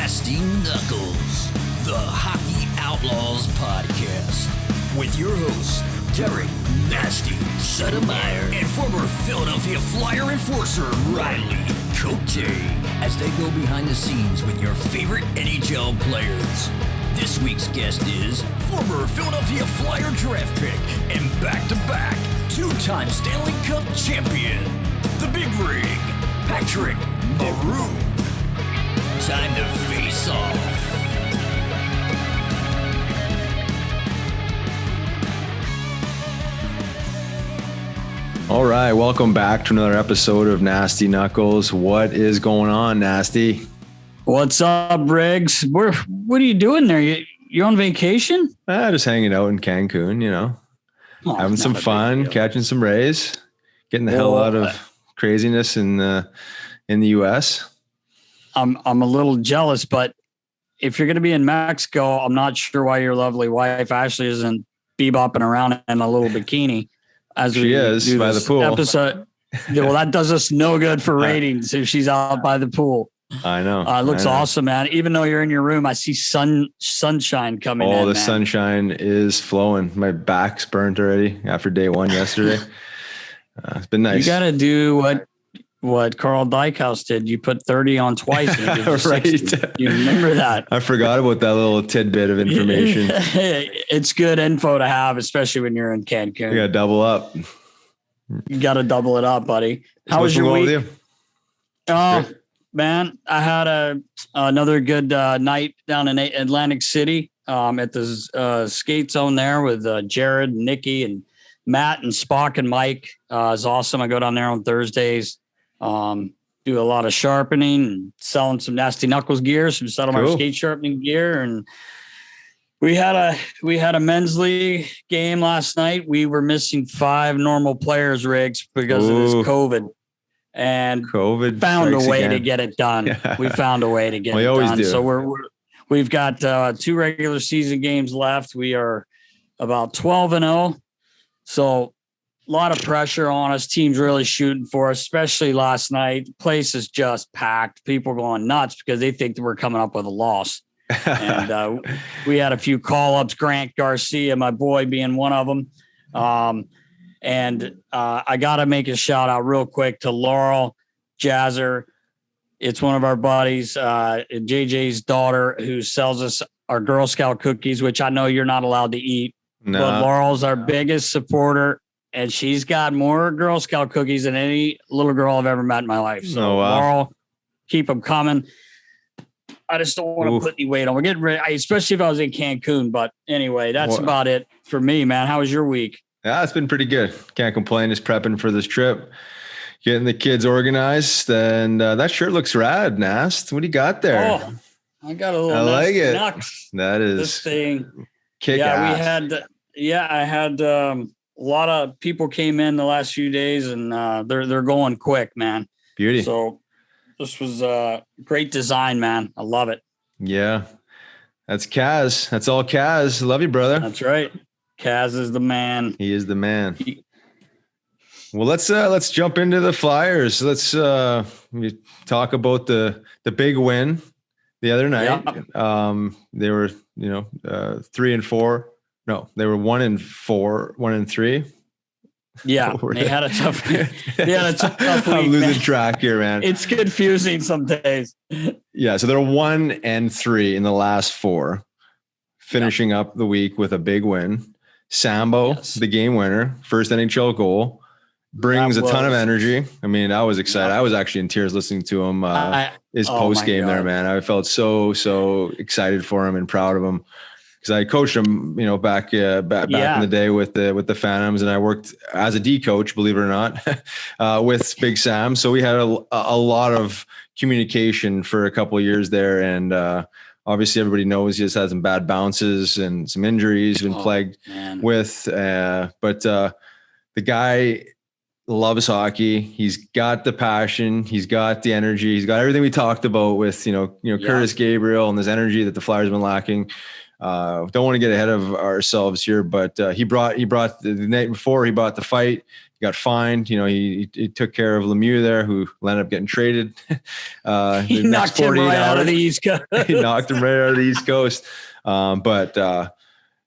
Nasty Knuckles, the Hockey Outlaws podcast, with your hosts, Derek Nasty Settlemyre and former Philadelphia Flyer enforcer Riley Cote, as they go behind the scenes with your favorite NHL players. This week's guest is former Philadelphia Flyer draft pick and back-to-back two-time Stanley Cup champion, the Big Rig, Patrick Maroon. Time to face off. All right, welcome back to another episode of Nasty Knuckles. What is going on, Nasty? What's up, Riggs? What are you doing there? You on vacation? Just hanging out in Cancun, you know, having some fun, catching some rays, getting the hell out of craziness in the U.S. I'm a little jealous, but if you're going to be in Mexico, I'm not sure why your lovely wife Ashley isn't bebopping around in a little bikini as she is by the pool. Episode. Well, that does us no good for ratings if she's out by the pool. I know. It looks awesome, man. Even though you're in your room, I see sunshine coming in. Oh, the sunshine is flowing. My back's burnt already after day one yesterday. It's been nice. You got to do what Carl Dykhouse did. You put 30 on twice. And it was right. 60. You remember that? I forgot about that little tidbit of information. It's good info to have, especially when you're in Cancun. You got to double up. You got to double it up, buddy. How was your week? Oh, man, I had another good night down in Atlantic City at the skate zone there with Jared, Nikki, and Matt and Spock and Mike. It's awesome. I go down there on Thursdays. Do a lot of sharpening and selling some Nasty Knuckles gear, some Settlemyre skate sharpening gear. And we had a men's league game last night. We were missing 5 normal players, Riggs, because of this COVID, and found a way to get it done. Yeah. We found a way to get it done. Do. So we've got 2 regular season games left. We are about 12-0. So a lot of pressure on us. Teams really shooting for us, especially last night. The place is just packed. People going nuts because they think that we're coming up with a loss. And we had a few call-ups, Grant Garcia, my boy, being one of them. And I got to make a shout out real quick to Laurel Jazzer. It's one of our buddies, JJ's daughter, who sells us our Girl Scout cookies, which I know you're not allowed to eat. No. But Laurel's our biggest supporter. And she's got more Girl Scout cookies than any little girl I've ever met in my life. So, Laurel, keep them coming. I just don't want to put any weight on. We're getting ready, especially if I was in Cancun. But anyway, that's about it for me, man. How was your week? Yeah, it's been pretty good. Can't complain. Just prepping for this trip, getting the kids organized. And that shirt looks rad, Nast. What do you got there? Oh, I got a little I like it. Nucks. That is this thing. Kick ass. I had a lot of people came in the last few days, and they're going quick, man. Beauty. So this was great design, man. I love it. Yeah, that's Kaz. That's all Kaz. Love you, brother. That's right. Kaz is the man. He is the man. Well, let's jump into the Flyers. Let's talk about the big win the other night. Yeah. They were 3-4. No, they were 1-4, 1-3. Yeah, they had a tough week. I'm losing track here, man. It's confusing some days. Yeah, so they're 1-3 in the last 4, finishing up the week with a big win. Sambo, the game winner, first NHL goal, brings a ton of energy. I mean, I was excited. I was actually in tears listening to him. His post game there, man. I felt so excited for him and proud of him. Because I coached him, back in the day with the Phantoms, and I worked as a D coach, believe it or not, with Big Sam. So we had a lot of communication for a couple of years there, and obviously everybody knows he just had some bad bounces and some injuries he's been plagued with. But the guy loves hockey. He's got the passion. He's got the energy. He's got everything we talked about with, Curtis Gabriel and this energy that the Flyers have been lacking. Don't want to get ahead of ourselves here, but he brought the night before, he brought the fight. He got fined. He took care of Lemieux there, who ended up getting traded. He knocked him right out of the East Coast. He knocked him right out of the East Coast. But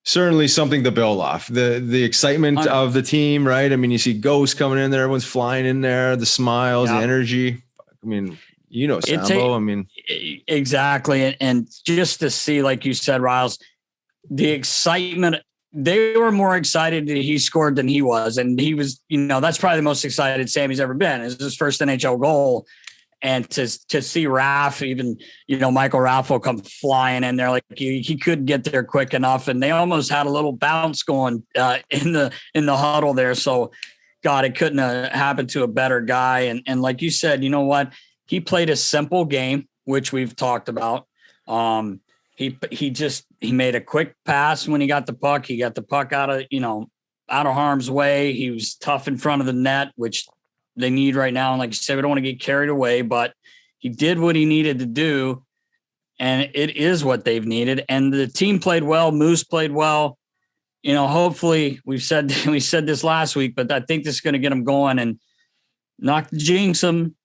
certainly something to build off. The excitement of the team, right? I mean, you see ghosts coming in there, everyone's flying in there, the smiles, the energy. I mean, Sambo. Exactly. And just to see, like you said, Riles, the excitement, they were more excited that he scored than he was. And he was, that's probably the most excited Sammy's ever been. It's his first NHL goal. And to see Raff, even, Michael Raffo come flying in there, like he couldn't get there quick enough. And they almost had a little bounce going in the huddle there. So, God, it couldn't have happened to a better guy. And like you said, you know what? He played a simple game, which we've talked about. He made a quick pass when he got the puck. He got the puck out of harm's way. He was tough in front of the net, which they need right now. And like you said, we don't want to get carried away, but he did what he needed to do. And it is what they've needed. And the team played well. Moose played well. Hopefully we said this last week, but I think this is going to get them going and not jinx them.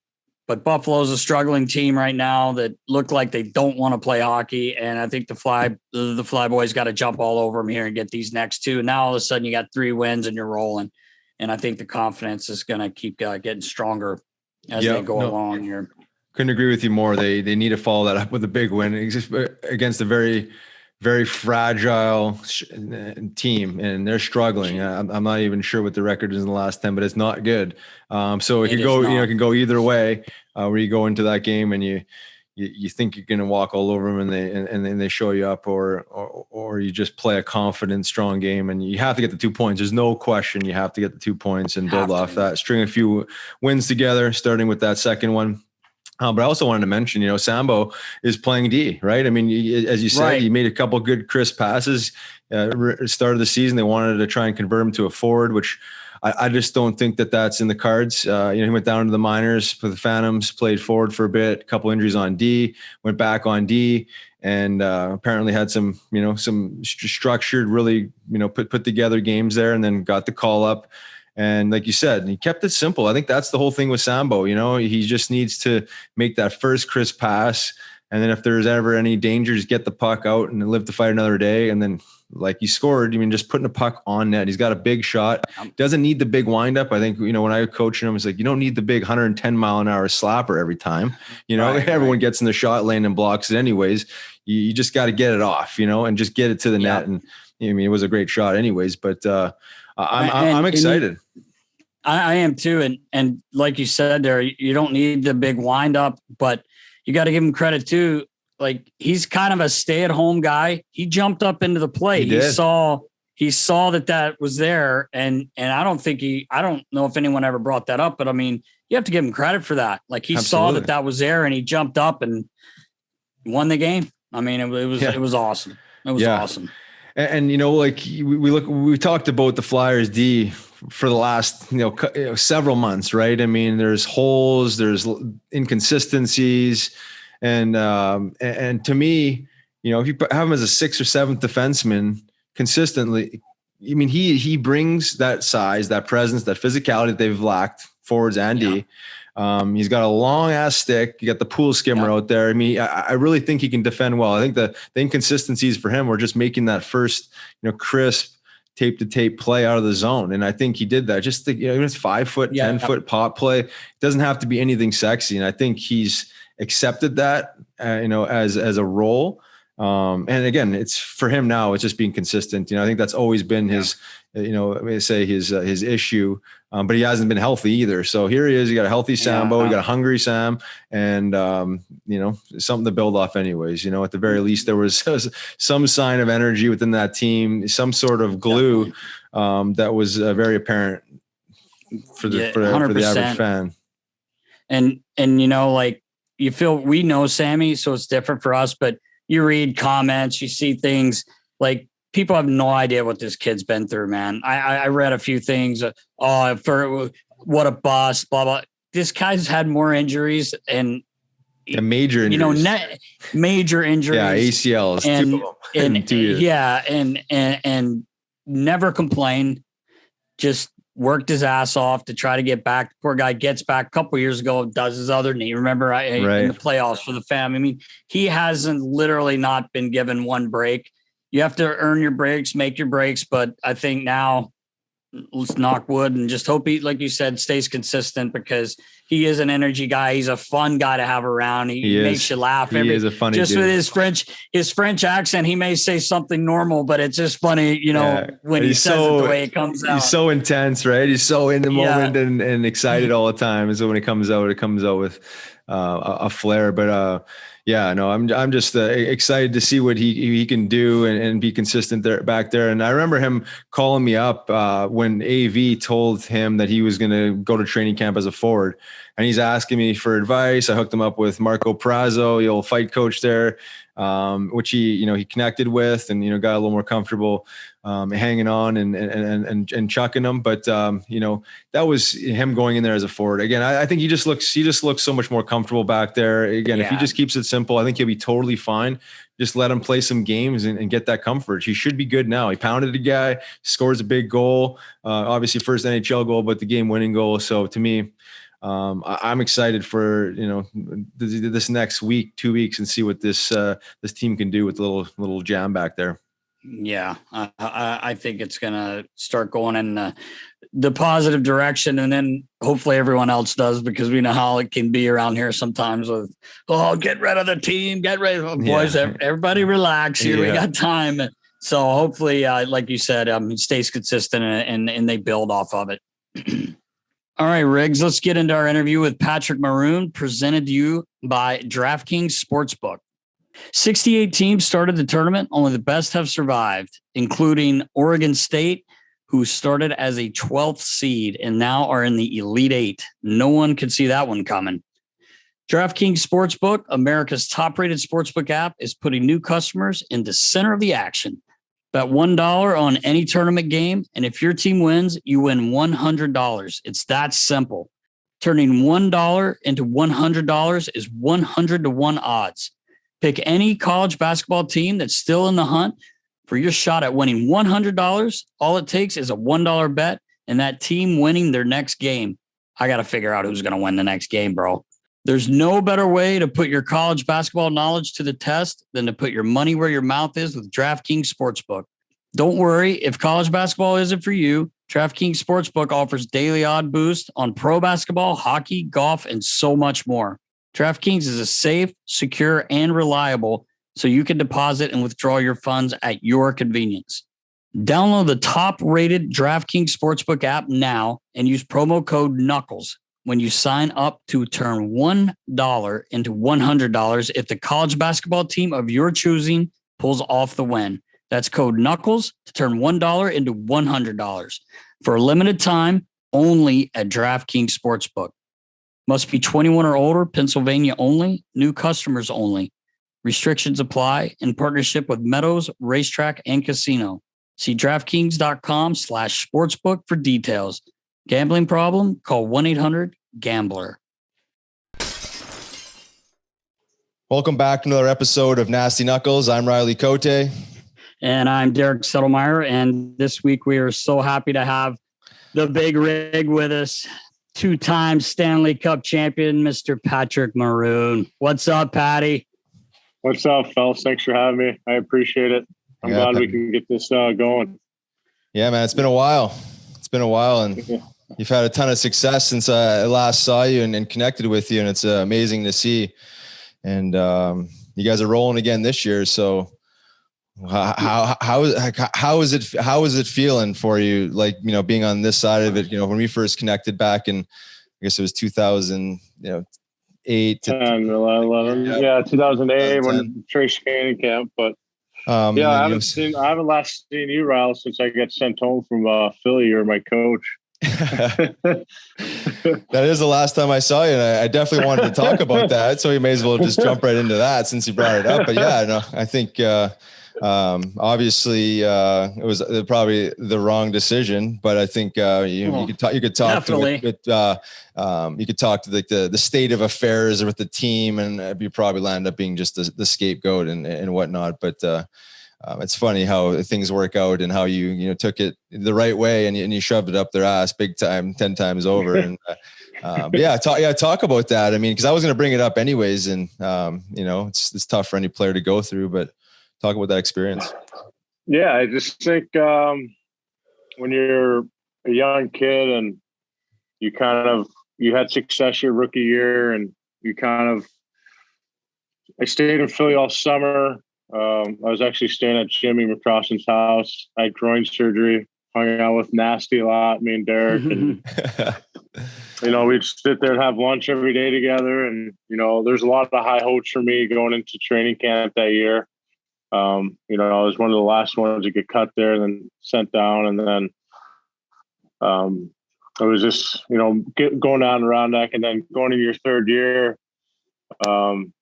But Buffalo's a struggling team right now that look like they don't want to play hockey. And I think the Fly Boys got to jump all over them here and get these next two. And now all of a sudden you got 3 wins and you're rolling. And I think the confidence is going to keep getting stronger as they go along here. Couldn't agree with you more. They need to follow that up with a big win against a very, very fragile team, and they're struggling. I'm not even sure what the record is in the last 10, but it's not good. So it can go either way. Where you go into that game and you think you're going to walk all over them, and then they show you up, or you just play a confident, strong game, and you have to get the 2 points. There's no question you have to get the 2 points and build off that, string a few wins together, starting with that second one. But I also wanted to mention, Sambo is playing D, right? I mean, as you said, he made a couple good crisp passes. Start of the season, they wanted to try and convert him to a forward, which I just don't think that's in the cards. He went down to the minors with the Phantoms, played forward for a bit, a couple injuries on D, went back on D, and apparently had some structured, really, put together games there, and then got the call up. And like you said, he kept it simple. I think that's the whole thing with Sambo. He just needs to make that first crisp pass. And then if there's ever any dangers, get the puck out and live to fight another day. And then like he scored, just putting a puck on net. He's got a big shot. Doesn't need the big windup. I think, when I coach him, it's like, you don't need the big 110 mile an hour slapper every time. Everyone gets in the shot lane and blocks it anyways. You just got to get it off, and just get it to the net. And it was a great shot anyways, but I'm excited. I am too. And like you said there, you don't need the big windup, but you got to give him credit too. Like, he's kind of a stay-at-home guy. He jumped up into the play. He saw that was there. And I don't know if anyone ever brought that up, but I mean, you have to give him credit for that. Like, he saw that was there and he jumped up and won the game. I mean, it was awesome. It was awesome. And like we talked about the Flyers D for the last several months, right? I mean, there's holes, there's inconsistencies, and to me, if you have him as a 6th or 7th defenseman consistently, I mean, he brings that size, that presence, that physicality that they've lacked, forwards and D. He's got a long ass stick. You got the pool skimmer out there. I mean, I really think he can defend well. I think the inconsistencies for him were just making that first, crisp tape to tape play out of the zone. And I think he did that. Just even it's 5 foot, 10 foot pop play. It doesn't have to be anything sexy. And I think he's accepted that, as a role. And again, it's for him now, it's just being consistent. I think that's always been his, his issue, but he hasn't been healthy either. So here he is. You got a healthy Sambo, you got a hungry Sam, and, something to build off anyways. At the very least, there was some sign of energy within that team, some sort of glue that was very apparent for the average fan. And you feel, we know Sammy, so it's different for us, but you read comments, you see things like people have no idea what this kid's been through, man. I read a few things. For what a bust, blah, blah. This guy's had more injuries and major injuries. Major injuries. Yeah, ACLs. And 2 years. Yeah, and never complained. Just worked his ass off to try to get back. Poor guy gets back a couple years ago, does his other knee. Remember, in the playoffs for the fam. I mean, he hasn't literally not been given one break. You have to earn your breaks, make your breaks. But I think now, let's knock wood and just hope he, like you said, stays consistent, because he is an energy guy. He's a fun guy to have around. He makes you laugh. He is a funny dude. With his French accent, he may say something normal, but it's just funny, when he says it the way it comes out. He's so intense, right? He's so in the moment and excited all the time. And so when it comes out with a flair. But I'm just excited to see what he can do and be consistent back there. And I remember him calling me up when AV told him that he was going to go to training camp as a forward, and he's asking me for advice. I hooked him up with Marco Prazzo, the old fight coach there, which he connected with and, got a little more comfortable hanging on and chucking them. But, that was him going in there as a forward. Again, I think he just looks so much more comfortable back there. Again, if he just keeps it simple, I think he'll be totally fine. Just let him play some games and get that comfort. He should be good now. He pounded a guy, scores a big goal, obviously first NHL goal, but the game winning goal. So to me, I'm excited for, this next week, 2 weeks, and see what this team can do with the little jam back there. Yeah, I think it's going to start going in the positive direction, and then hopefully everyone else does, because we know how it can be around here sometimes with, get rid of the team, get rid of boys. Everybody relax here. We got time. So hopefully, like you said, he stays consistent and they build off of it. All right, Riggs, let's get into our interview with Patrick Maroon, presented to you by DraftKings Sportsbook. 68 teams started the tournament. Only the best have survived, including Oregon State, who started as a 12th seed and now are in the Elite Eight. No one could see that one coming. DraftKings Sportsbook, America's top-rated sportsbook app, is putting new customers in the center of the action. Bet $1 on any tournament game, and if your team wins, you win $100. It's that simple. Turning $1 into $100 is 100-1 odds. Pick any college basketball team that's still in the hunt for your shot at winning $100. All it takes is a $1 bet and that team winning their next game. I got to figure out who's going to win the next game, bro. There's no better way to put your college basketball knowledge to the test than to put your money where your mouth is with DraftKings Sportsbook. Don't worry if college basketball isn't for you. DraftKings Sportsbook offers daily odd boost on pro basketball, hockey, golf, and so much more. DraftKings is a safe, secure, and reliable, so you can deposit and withdraw your funds at your convenience. Download the top-rated DraftKings Sportsbook app now and use promo code KNUCKLES when you sign up to turn $1 into $100 if the college basketball team of your choosing pulls off the win. That's code KNUCKLES to turn $1 into $100 for a limited time only at DraftKings Sportsbook. Must be 21 or older, Pennsylvania only, new customers only. Restrictions apply in partnership with Meadows Racetrack and Casino. See DraftKings.com/sportsbook for details. Gambling problem? Call 1-800-GAMBLER. Welcome back to another episode of Nasty Knuckles. I'm Riley Cote. And I'm Derek Settlemyre. And this week we are so happy to have the big rig with us. Two-time Stanley Cup champion, Mr. Patrick Maroon. What's up, Patty? What's up, fellas? Thanks for having me. I appreciate it. I'm glad we can get this going. Yeah, man, it's been a while. And you've had a ton of success since I last saw you and connected with you, and it's amazing to see. And you guys are rolling again this year. So how is it feeling for you? Like, being on this side of it, when we first connected back in, I guess it was 2008 to 10, 11. Yeah, 2008 when Trace training camp. But I haven't last seen you, Ral, since I got sent home from Philly. You're my coach. That is the last time I saw you, and I definitely wanted to talk about that. So you may as well just jump right into that since you brought it up. But yeah, no, I think Obviously, it was probably the wrong decision, but I think you could talk. You could talk definitely. to you could talk to the state of affairs with the team, and you probably land up being just the scapegoat and whatnot. But it's funny how things work out and how you took it the right way and you shoved it up their ass big time 10 times over. And talk about that. I mean, because I was going to bring it up anyways, and it's tough for any player to go through, but talk about that experience. Yeah, I just think when you're a young kid and you had success your rookie year, and I stayed in Philly all summer. I was actually staying at Jimmy McCrossen's house. I had groin surgery, hung out with Nasty a lot, me and Derek. And, we'd sit there and have lunch every day together. And, there's a lot of high hopes for me going into training camp that year. I was one of the last ones to get cut there and then sent down. And then I was just, going down around that. And then going into your third year, it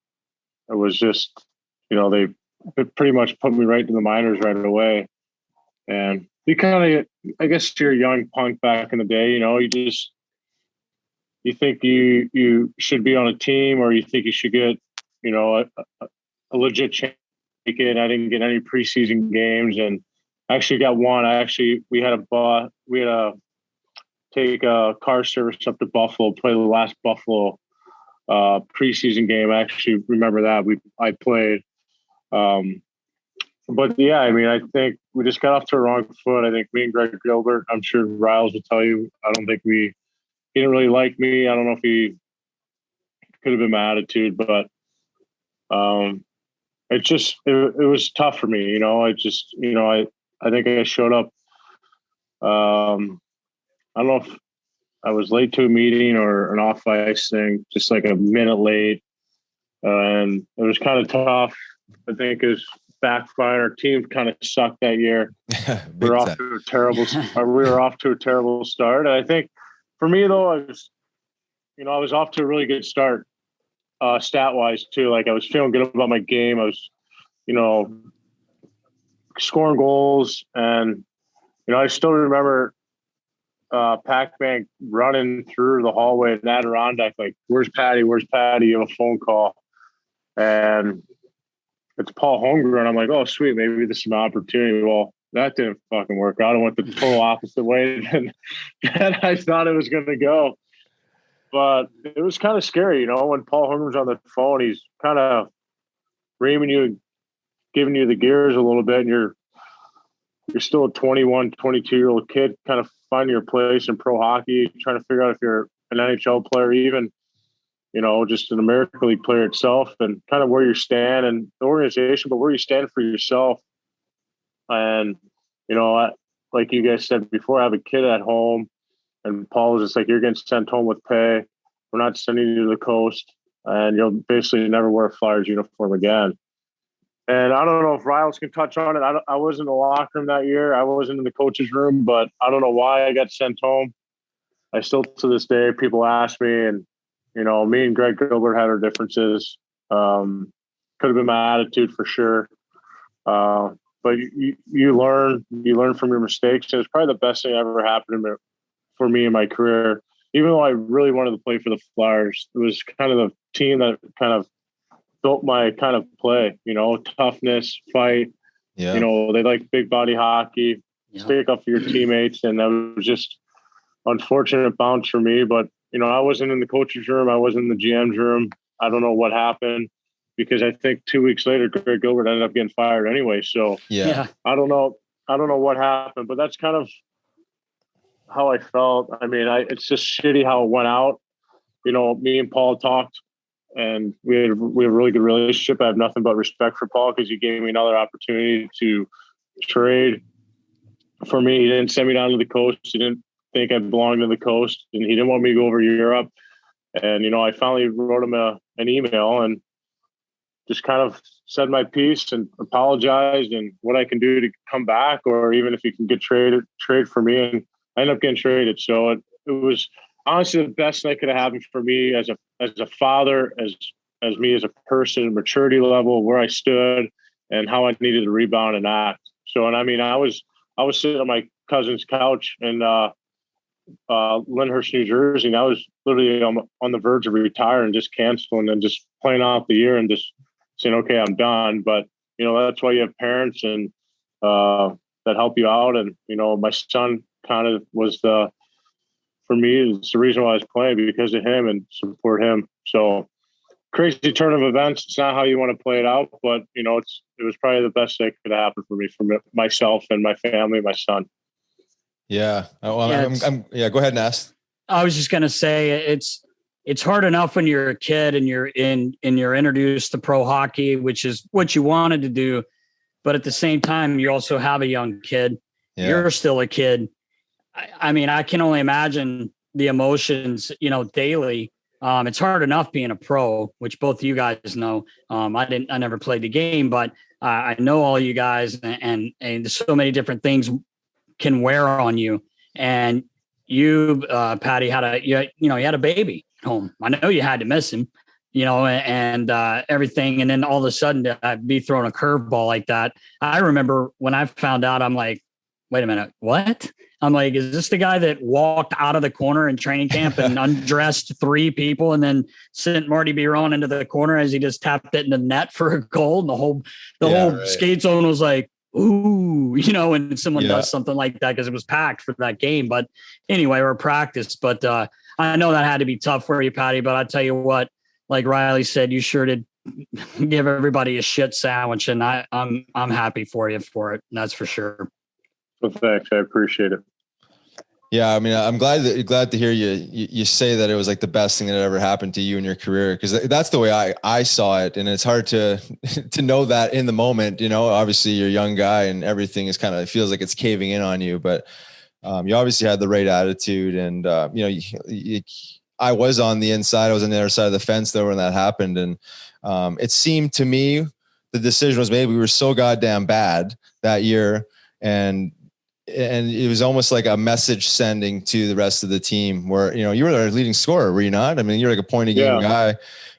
was just, they pretty much put me right to the minors right away. And you kind of, I guess you're a young punk back in the day, you think you should be on a team, or you think you should get, a legit chance. I didn't get any preseason games, and I actually got one. We had to take a car service up to Buffalo, play the last Buffalo preseason game. I actually remember that I played. But yeah, I mean, I think we just got off to a wrong foot. I think me and Craig Berube, I'm sure Riles will tell you, I don't think he didn't really like me. I don't know if he could have been my attitude, but it was tough for me. I think I showed up. I don't know if I was late to a meeting or an off ice thing, just like a minute late. And it was kind of tough. I think it was backfire. Our team kind of sucked that year. We were off to a terrible start. And I think for me though, I was off to a really good start, stat wise too. Like I was feeling good about my game. I was, scoring goals, and I still remember Pac-Man running through the hallway at Adirondack, like, "Where's Patty? Where's Patty?" You have a phone call, and it's Paul Holmgren. I'm like, "Oh, sweet, maybe this is an opportunity." Well, that didn't fucking work out. I went the total opposite way than I thought it was going to go. But it was kind of scary, when Paul Holmgren's on the phone, he's kind of reaming you, giving you the gears a little bit, and you're still a 21, 22-year-old kid kind of finding your place in pro hockey, trying to figure out if you're an NHL player, even, just an American League player itself, and kind of where you stand in the organization, but where you stand for yourself. And, like you guys said before, I have a kid at home, and Paul was just like, "You're getting sent home with pay. We're not sending you to the coast, and you'll basically never wear a Flyers uniform again." And I don't know if Riles can touch on it. I was in the locker room that year. I wasn't in the coach's room, but I don't know why I got sent home. I still, to this day, people ask me, and, me and Craig Berube had our differences. Could have been my attitude for sure. But you learn from your mistakes. And it's probably the best thing that ever happened for me in my career. Even though I really wanted to play for the Flyers, it was kind of the team that kind of built my kind of play, toughness, fight. Yeah. They like big body hockey, stick up for your teammates. And that was just unfortunate bounce for me. But, I wasn't in the coach's room. I wasn't in the GM's room. I don't know what happened, because I think 2 weeks later, Craig Berube ended up getting fired anyway. So yeah, I don't know what happened, but that's kind of how I felt. I mean, it's just shitty how it went out. Me and Paul talked, and we have a really good relationship. I have nothing but respect for Paul, because he gave me another opportunity to trade for me. He didn't send me down to the coast. He didn't think I belonged to the coast, and he didn't want me to go over to Europe. And, I finally wrote him an email and just kind of said my piece and apologized and what I can do to come back, or even if you can get trade for me. And I ended up getting traded. So it was honestly the best thing that could have happened for me as a father, as me as a person, maturity level, where I stood, and how I needed to rebound and act. So, and I mean, I was sitting on my cousin's couch in Lyndhurst, New Jersey, and I was literally on the verge of retiring, just canceling and just playing out the year and just saying, okay, I'm done. But, you know, that's why you have parents and that help you out. And, you know, my son kind of was for me, it's the reason why I was playing, because of him and support him. So crazy turn of events. It's not how you want to play it out, but, you know, it was probably the best that could happen for me, for myself and my family, my son. Yeah. Well, yeah, go ahead and ask. I was just going to say it's hard enough when you're a kid and you're introduced to pro hockey, which is what you wanted to do. But at the same time, you also have a young kid. Yeah. You're still a kid. I mean, I can only imagine the emotions, you know, daily. It's hard enough being a pro, which both of you guys know. I never played the game, but I know all you guys, and there's so many different things can wear on you. And you, Patty, you had a baby at home. I know you had to miss him, you know, and everything. And then all of a sudden I'd be throwing a curveball like that. I remember when I found out, I'm like, wait a minute, what? I'm like, is this the guy that walked out of the corner in training camp and undressed 3 people and then sent Marty Biron into the corner as he just tapped it in the net for a goal? And the whole skate zone was like, ooh, you know, and someone does something like that because it was packed for that game. But anyway, or practice. But I know that had to be tough for you, Patty. But I tell you what, like Riley said, you sure did give everybody a shit sandwich, and I'm happy for you for it. That's for sure. Well, thanks. I appreciate it. Yeah, I mean, I'm glad to hear you say that it was like the best thing that ever happened to you in your career, because that's the way I saw it, and it's hard to know that in the moment. You know, obviously you're a young guy, and everything is kind of, it feels like it's caving in on you, but you obviously had the right attitude, and you know, I was on the inside, I was on the other side of the fence though when that happened, and it seemed to me the decision was made. We were so goddamn bad that year, and it was almost like a message sending to the rest of the team where, you know, you were our leading scorer, were you not? I mean, you're like a point a game guy.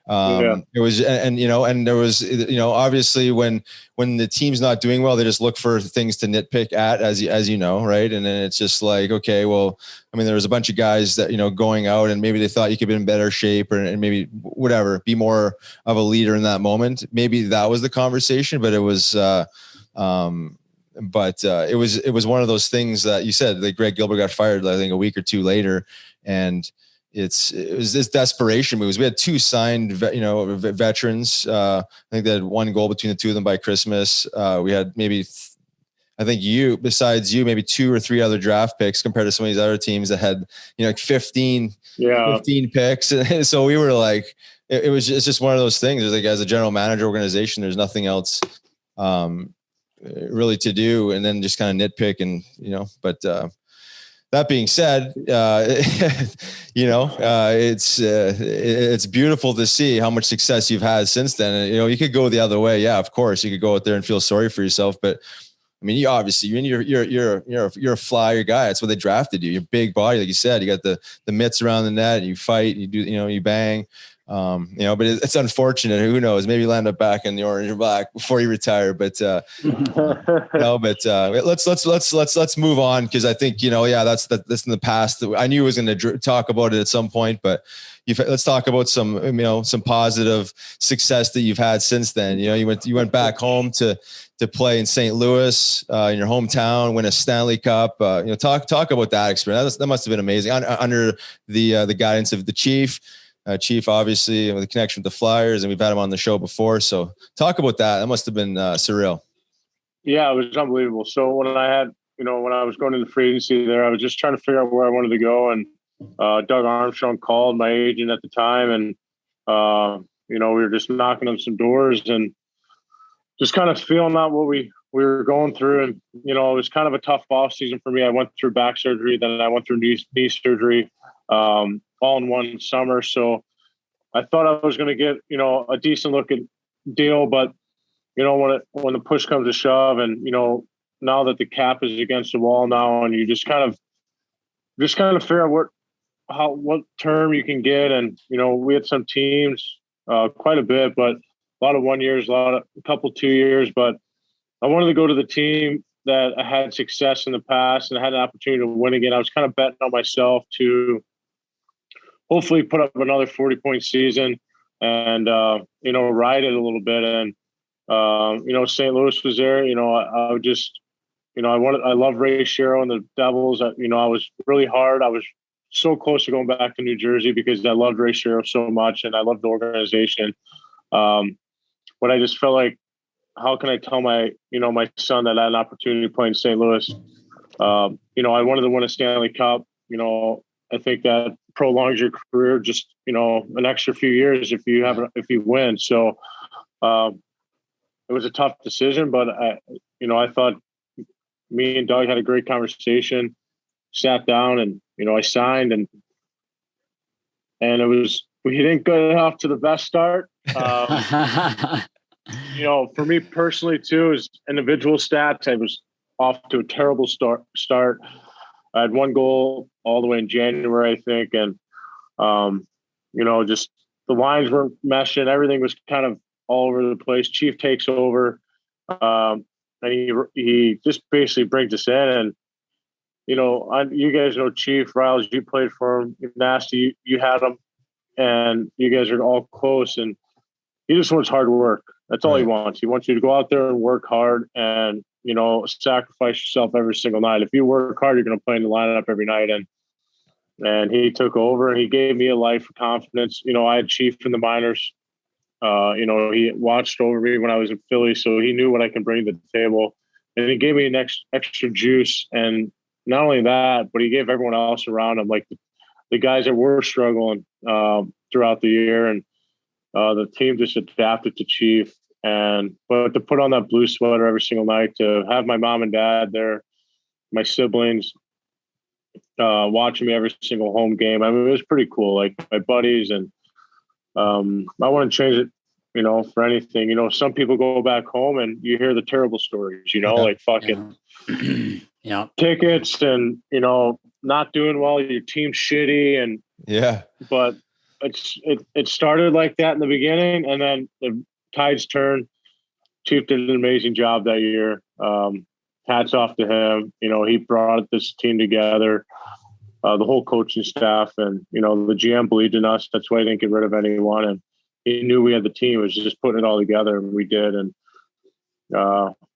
It was, and, you know, and there was, you know, obviously when the team's not doing well, they just look for things to nitpick at, as you know, right. And then it's just like, okay, well, I mean, there was a bunch of guys that, you know, going out and maybe they thought you could be in better shape and maybe whatever, be more of a leader in that moment. Maybe that was the conversation, but it was, it was one of those things that you said that Greg Gilbert got fired, I think a week or 2 later. And it was this desperation moves. We had 2 signed, veterans. I think they had 1 goal between the 2 of them by Christmas. We had maybe, I think besides you, maybe 2 or 3 other draft picks compared to some of these other teams that had, you know, like 15 picks. And so we were like, it's just one of those things. There's like, as a general manager organization, there's nothing else really to do, and then just kind of nitpick, and, you know, but that being said, you know, it's beautiful to see how much success you've had since then. And, you know, you could go the other way. Yeah, of course you could go out there and feel sorry for yourself, but I mean, you're a flyer guy. That's what they drafted you. You're big body, like you said. You got the mitts around the net. You fight. You do. You know, you bang. You know, but it's unfortunate. Who knows? Maybe you land up back in the orange or black before you retire. But no. But let's move on, because I think, you know, that's in the past. I knew I was going to talk about it at some point, but let's talk about some, you know, some positive success that you've had since then. You know, you went back home to play in St. Louis, in your hometown, win a Stanley Cup. You know, talk about that experience. That must have been amazing under the guidance of the Chief. Chief, obviously, with the connection with the Flyers, and we've had him on the show before. So talk about that. That must have been surreal. Yeah, it was unbelievable. So when I was going into free agency there, I was just trying to figure out where I wanted to go. And Doug Armstrong called, my agent at the time. And, you know, we were just knocking on some doors and just kind of feeling out what we were going through. And, you know, it was kind of a tough off season for me. I went through back surgery, then I went through knee surgery. All in one summer. So I thought I was going to get, you know, a decent looking deal, but, you know, when the push comes to shove, and, you know, now that the cap is against the wall now, and you just kind of figure out what term you can get. And, you know, we had some teams, quite a bit, but a lot of 1 years, a couple 2 years, but I wanted to go to the team that I had success in the past and I had an opportunity to win again. I was kind of betting on myself to hopefully put up another 40-point season and, ride it a little bit. And, St. Louis was there. I would just, I love Ray Shero and the Devils. I was really hard. I was so close to going back to New Jersey because I loved Ray Shero so much and I loved the organization. But I just felt like, how can I tell my son that I had an opportunity to play in St. Louis? I wanted to win a Stanley Cup. I think that prolongs your career just, an extra few years if you win. So it was a tough decision, but I thought me and Doug had a great conversation, sat down and, I signed and we didn't get off to the best start. For me personally too, is individual stats. I was off to a terrible start. I had one goal all the way in January, I think. And, just the lines weren't meshing. Everything was kind of all over the place. Chief takes over. And he just basically brings us in. And, you guys know Chief Riles, you played for him. Nasty, you had him. And you guys are all close. And he just wants hard work. That's all he wants. He wants you to go out there and work hard and, sacrifice yourself every single night. If you work hard, you're going to play in the lineup every night. And he took over and he gave me a life of confidence. I had Chief in the minors. He watched over me when I was in Philly, so he knew what I can bring to the table. And he gave me an extra juice. And not only that, but he gave everyone else around him, like the guys that were struggling throughout the year. And the team just adapted to Chief. But to put on that blue sweater every single night, to have my mom and dad there, my siblings watching me every single home game. I mean, it was pretty cool. Like my buddies and I wouldn't change it, for anything. Some people go back home and you hear the terrible stories, like fucking tickets and, not doing well, your team's shitty. And but it started like that in the beginning and then the tides turned. Chief did an amazing job that year. Hats off to him. He brought this team together, the whole coaching staff, and the GM believed in us. That's why he didn't get rid of anyone, and he knew we had the team. It was just putting it all together, and we did. And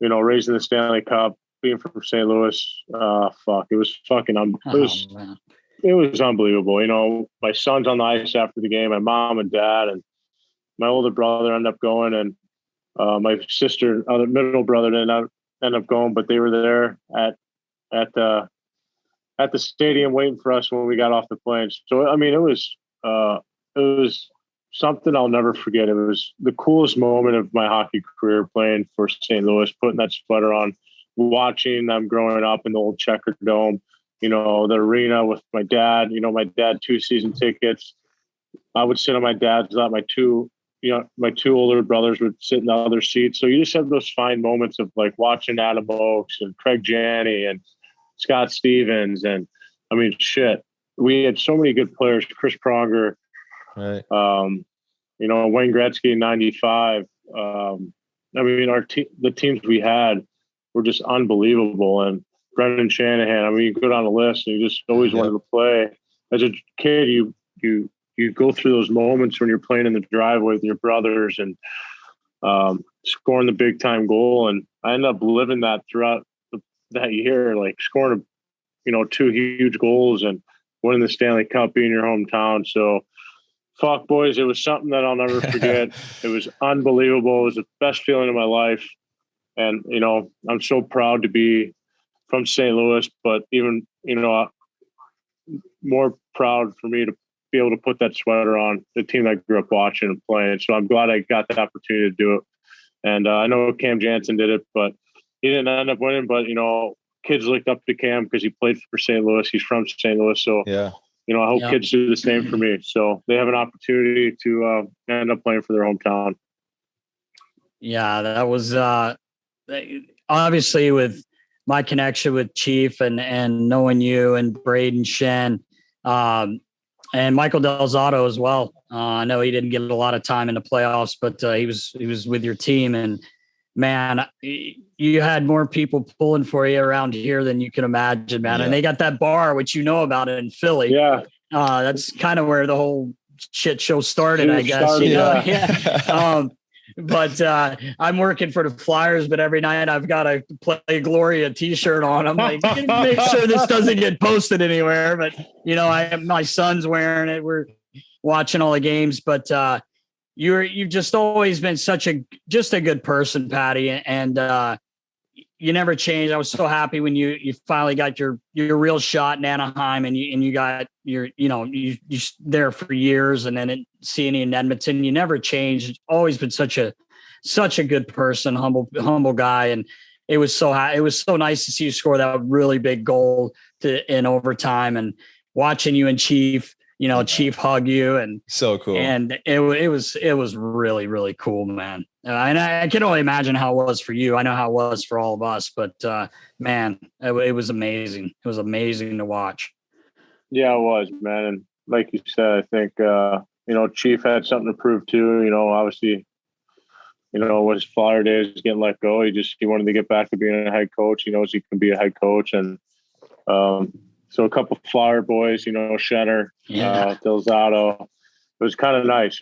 raising the Stanley Cup, being from St. Louis, it was fucking it was unbelievable. My son's on the ice after the game. My mom and dad and my older brother ended up going, and my sister, other middle brother, didn't end up going, but they were there at the stadium waiting for us when we got off the plane. So I mean, it was something I'll never forget. It was the coolest moment of my hockey career, playing for St. Louis, putting that sweater on, watching them growing up in the old Checker Dome. The arena with my dad. My dad 2 season tickets. I would sit on my dad's lap. My two older brothers would sit in the other seats. So you just have those fine moments of like watching Adam Oakes and Craig Janney and Scott Stevens. And I mean, shit, we had so many good players. Chris Pronger, right. Wayne Gretzky in 95. I mean, the teams we had were just unbelievable. And Brendan Shanahan, I mean, you go down the list and you just always wanted to play. As a kid, you go through those moments when you're playing in the driveway with your brothers and scoring the big time goal. And I ended up living that throughout that year, like scoring, 2 huge goals and winning the Stanley Cup, being your hometown. So fuck, boys, it was something that I'll never forget. It was unbelievable. It was the best feeling of my life. And, I'm so proud to be from St. Louis, but even, more proud for me to be able to put that sweater on the team I grew up watching and playing. So I'm glad I got the opportunity to do it. And I know Cam Jansen did it, but he didn't end up winning. But, kids looked up to Cam because he played for St. Louis. He's from St. Louis. So, I hope kids do the same for me. So they have an opportunity to end up playing for their hometown. Yeah, that was obviously with my connection with Chief and knowing you and Braden Shen and Michael Del Zotto as well. I know he didn't get a lot of time in the playoffs, but he was with your team. And man, you had more people pulling for you around here than you can imagine, man. Yeah. And they got that bar, which you know about it in Philly. Yeah. That's kind of where the whole shit show started, I guess. You know? Yeah. But I'm working for the Flyers, but every night I've got a Play Gloria t-shirt on. I'm like, make sure this doesn't get posted anywhere. But, you know, my son's wearing it. We're watching all the games, but you've just always been just a good person, Patty. And you never changed. I was so happy when you finally got your real shot in Anaheim, and you got you there for years, and then seeing you in Edmonton. You never changed. Always been such a good person, humble guy, and it was so nice to see you score that really big goal in overtime, and watching you and Chief. Chief hug you, and so cool. And it was really, really cool, man. And I can only imagine how it was for you. I know how it was for all of us, but man, it was amazing. It was amazing to watch. Yeah, it was, man. And like you said, I think, Chief had something to prove too. Obviously, with his Flyer days getting let go, he wanted to get back to being a head coach. He knows he can be a head coach. And, so a couple of Flyer boys, Shenner, Delzato. It was kind of nice,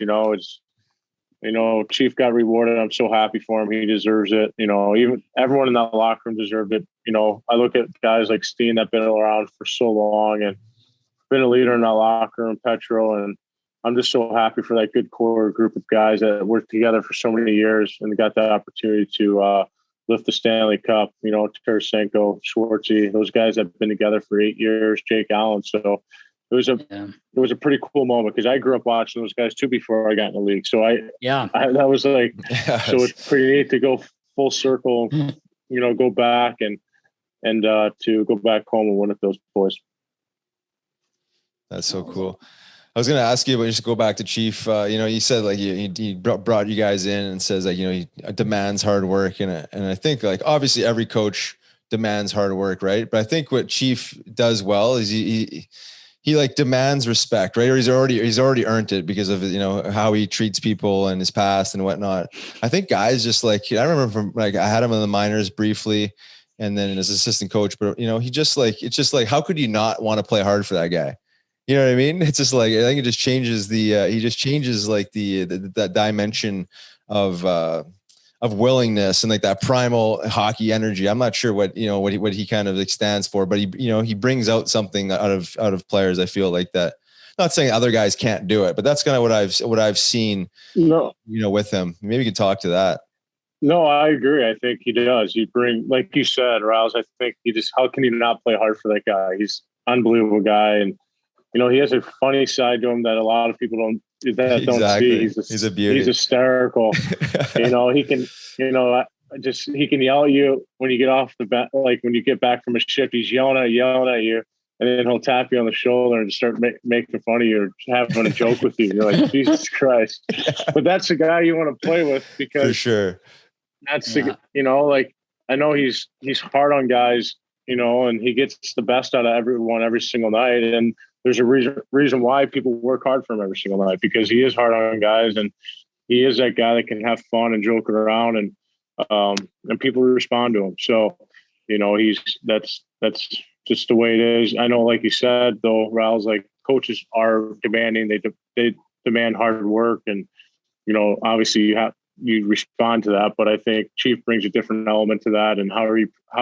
Chief got rewarded. I'm so happy for him. He deserves it. Even everyone in that locker room deserved it. I look at guys like Steen that have been around for so long and been a leader in that locker room, Petro. And I'm just so happy for that good core group of guys that worked together for so many years and got that opportunity to lift the Stanley Cup, Tarasenko, Schwartzy, those guys have been together for 8 years, Jake Allen. So it was a pretty cool moment because I grew up watching those guys too before I got in the league. So that was like, so it's pretty neat to go full circle, go back and to go back home and win with those boys. That's so cool. I was going to ask you, but just go back to Chief. You said like he brought you guys in and says like, he demands hard work. And I think like, obviously every coach demands hard work. Right. But I think what Chief does well is he like demands respect, right? Or he's already earned it because of, how he treats people in his past and whatnot. I think guys just like, I remember from like, I had him in the minors briefly and then as assistant coach, but it's just like, how could you not want to play hard for that guy? You know what I mean? It's just like, I think it just changes that dimension of willingness and like that primal hockey energy. I'm not sure what he kind of like stands for, but he brings out something out of players. I feel like that. Not saying other guys can't do it, but that's kind of what I've seen. No, with him. Maybe you could talk to that. No, I agree. I think he does. You bring, like you said, Rouse. I think how can you not play hard for that guy? He's an unbelievable guy, and he has a funny side to him that a lot of people don't see. He's a beauty. He's hysterical. He can, he can yell at you when you get off the bat. Like when you get back from a shift, he's yelling at you, and then he'll tap you on the shoulder and start making fun of you or having a joke with you. You're like, Jesus Christ. But that's the guy you want to play with because for sure. That's like I know he's hard on guys, and he gets the best out of everyone every single night. And there's a reason why people work hard for him every single night because he is hard on guys and he is that guy that can have fun and joke around and people respond to him. So, that's just the way it is. I know, like you said, though, Raul's like coaches are demanding, they demand hard work and, obviously you respond to that, but I think Chief brings a different element to that and how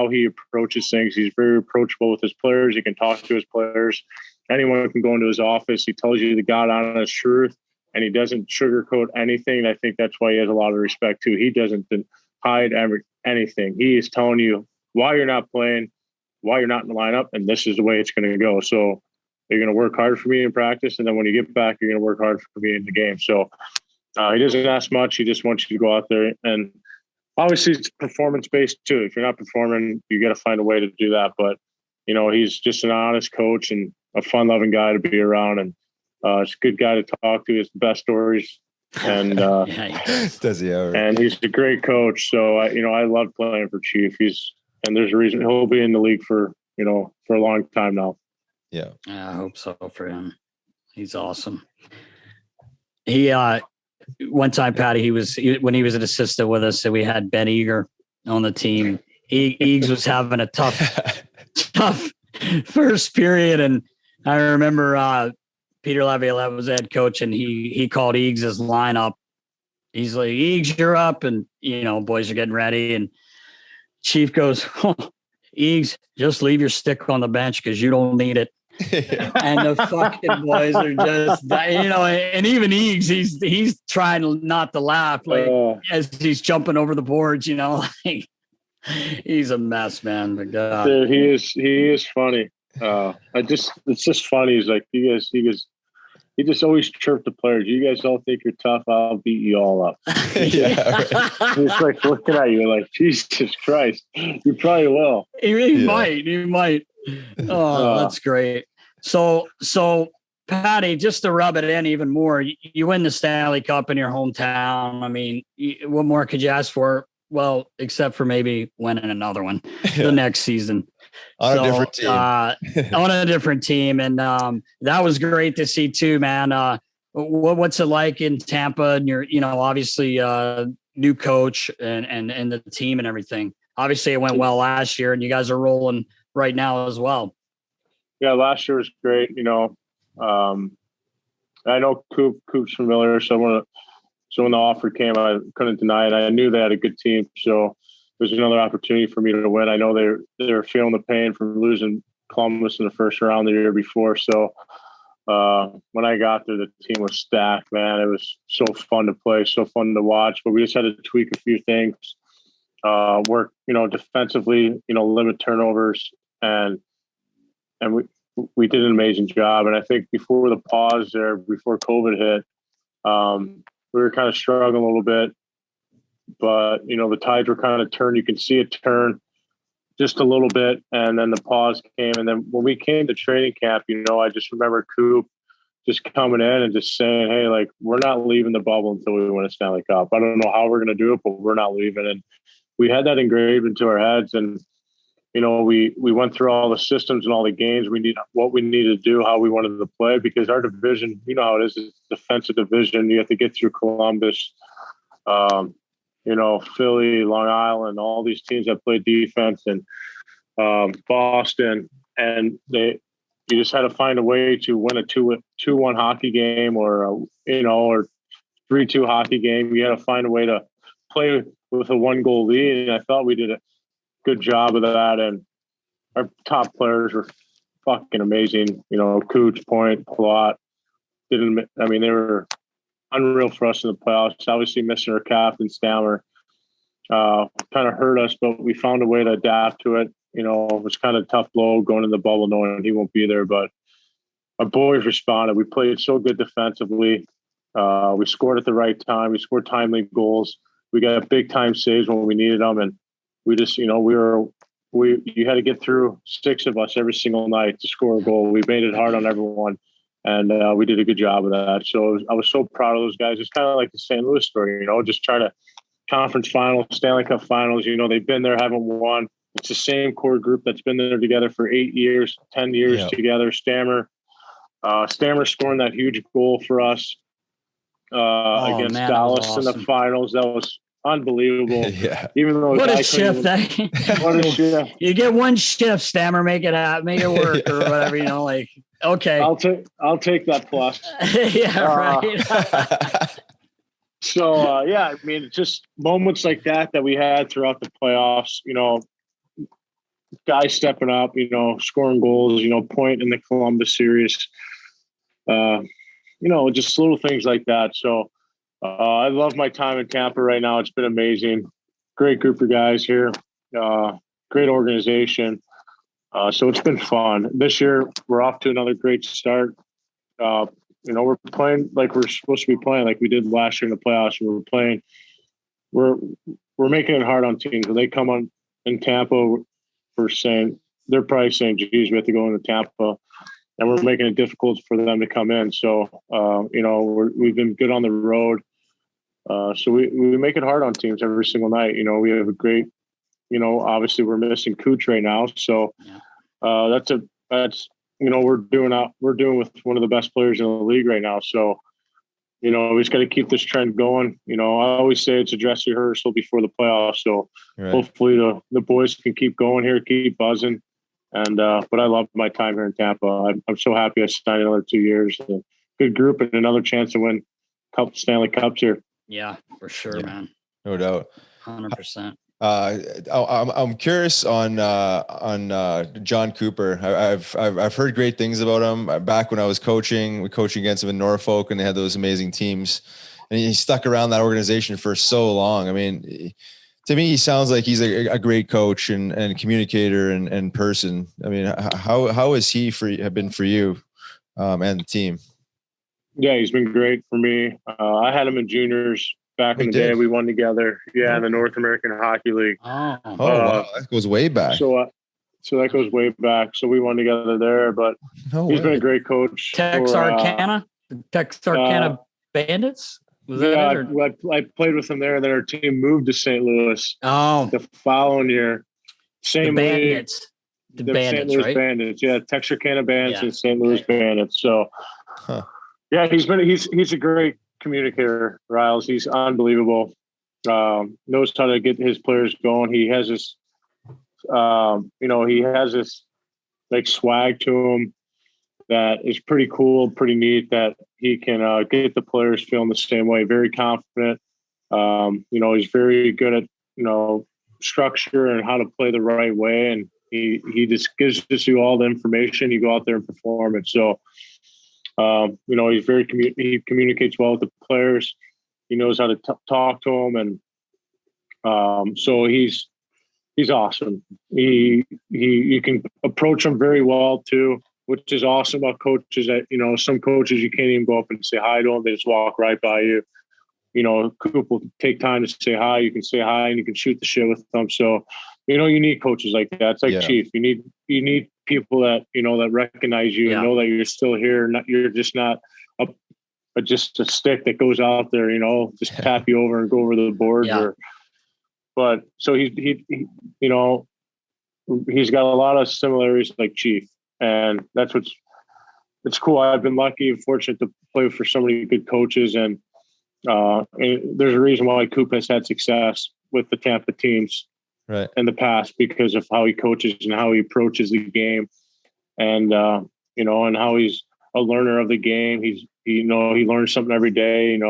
he approaches things. He's very approachable with his players. He can talk to his players. Anyone can go into his office. He tells you the God honest truth and he doesn't sugarcoat anything. And I think that's why he has a lot of respect too. He doesn't hide anything. He is telling you why you're not playing, why you're not in the lineup, and this is the way it's going to go. So you're going to work hard for me in practice, and then when you get back, you're going to work hard for me in the game. So he doesn't ask much. He just wants you to go out there. And obviously it's performance-based too. If you're not performing, you got to find a way to do that. But, he's just an honest coach and a fun-loving guy to be around. And it's a good guy to talk to. He has the best stories. And does he ever? And he's a great coach. So, I love playing for Chief. And there's a reason he'll be in the league for a long time now. Yeah. I hope so for him. He's awesome. one time, Patty, when he was an assistant with us, and we had Ben Eager on the team. Eags was having a tough first period, and I remember Peter Laviolette was the head coach, and he called Eags' lineup. He's like, Eags, you're up, and boys are getting ready, and Chief goes, Eags, just leave your stick on the bench because you don't need it. And the fucking boys are just, and even Eags, he's trying not to laugh, as he's jumping over the boards, he's a mess, man. But dude, he is funny. It's just funny. He's like, he just always chirped the players. You guys all think you're tough. I'll beat you all up. Yeah, right. He's like looking at you like, Jesus Christ, you probably will. He might. Oh, that's great. So Patty, just to rub it in even more, you win the Stanley Cup in your hometown. I mean, what more could you ask for? Well, except for maybe winning another one the next season. On a different team. On a different team. And that was great to see too, man. What's it like in Tampa? And you're, obviously new coach and the team and everything. Obviously it went well last year, and you guys are rolling right now as well. Yeah, last year was great. I know Coop's familiar, so when the offer came, I couldn't deny it. I knew they had a good team, so it was another opportunity for me to win. I know they were feeling the pain from losing Columbus in the first round the year before. So when I got there, the team was stacked, man. It was so fun to play, so fun to watch. But we just had to tweak a few things, work, defensively, limit turnovers, and we did an amazing job. And I think before the pause there, before COVID hit, we were kind of struggling a little bit, but the tides were kind of turned. You can see it turn just a little bit, and then the pause came. And then when we came to training camp, I just remember Coop just coming in and just saying, "Hey, like, we're not leaving the bubble until we win a Stanley Cup. I don't know how we're going to do it, but we're not leaving." And we had that engraved into our heads. And we went through all the systems and all the games what we needed to do, how we wanted to play, because our division, how it is, it's a defensive division. You have to get through Columbus, Philly, Long Island, all these teams that play defense, and Boston, and you just had to find a way to win a 2-1 hockey game, or or 3-2 hockey game. You had to find a way to play with a 1-goal lead, and I thought we did a good job of that. And our top players were fucking amazing. Cooch, Point, Plot. They were unreal for us in the playoffs. Obviously missing our captain, Settlemyre, kind of hurt us, but we found a way to adapt to it. It was kind of a tough blow going in the bubble knowing he won't be there, but our boys responded. We played so good defensively. We scored at the right time. We scored timely goals. We got big time saves when we needed them. And we just, you had to get through 6 of us every single night to score a goal. We made it hard on everyone, and we did a good job of that. So I was so proud of those guys. It's kind of like the St. Louis story, just trying to conference finals, Stanley Cup finals. They've been there, haven't won. It's the same core group that's been there together for 8 years, 10 years together. Stammer scoring that huge goal for us against Dallas in the finals. That was unbelievable. Yeah. Even though what a shift! What a shift! You get one shift, Stammer, make it work or whatever. Okay. I'll take that plus. Yeah, right. So just moments like that we had throughout the playoffs. Guys stepping up, scoring goals. Point in the Columbus series. Just little things like that. So. I love my time in Tampa right now. It's been amazing. Great group of guys here. Great organization. So it's been fun. This year, we're off to another great start. We're playing like we're supposed to be playing, like we did last year in the playoffs. We're making it hard on teams. When they come on in Tampa, they're probably saying, geez, we have to go into Tampa. And we're making it difficult for them to come in. So, we've been good on the road. So we make it hard on teams every single night. We have a great, obviously we're missing Cooch right now. So we're doing with one of the best players in the league right now. So we just got to keep this trend going. I always say it's a dress rehearsal before the playoffs. So hopefully the boys can keep going here, keep buzzing. And, but I love my time here in Tampa. I'm so happy I signed another 2 years. Good group and another chance to win Stanley Cups here. Yeah, for sure, man. No doubt. 100%. I'm curious on John Cooper. I've heard great things about him. Back when I was coaching, we coached against him in Norfolk, and they had those amazing teams. And he stuck around that organization for so long. I mean, to me, he sounds like he's a great coach and communicator and person. I mean, how has he been for you and the team? Yeah, he's been great for me. I had him in juniors. Back in the day, we won together. Yeah, in the North American Hockey League. Oh, wow. That goes way back. So that goes way back. So we won together there, but he's been a great coach. Texarkana Bandits? Was that it? I played with him there, and then our team moved to St. Louis. Oh. The following year. Same the Bandits. league. The Bandits, St. Louis right? Bandits. Yeah, Texarkana Bandits and St. Louis Bandits. So, yeah, he's a great communicator, Riles. He's unbelievable. Knows how to get his players going. He has this, he has this like swag to him that is pretty cool, pretty neat, that he can get the players feeling the same way. Very confident. He's very good at, structure and how to play the right way. And he just gives you all the information. You go out there and perform it. So, he's he communicates well with the players. He knows how to talk to them. And so he's awesome. You can approach him very well too, which is awesome about coaches that, some coaches, you can't even go up and say hi to them. They just walk right by you. Coop will take time to say hi. You can say hi and you can shoot the shit with them. So, you need coaches like that. It's like Chief. You need people that, that recognize you and know that you're still here. You're just not just a stick that goes out there, just tap you over and go over the board. But so he's got a lot of similarities like Chief. And it's cool. I've been lucky and fortunate to play for so many good coaches. And there's a reason why Coop has had success with the Tampa teams in the past, because of how he coaches and how he approaches the game, and and how he's a learner of the game. He learns something every day, and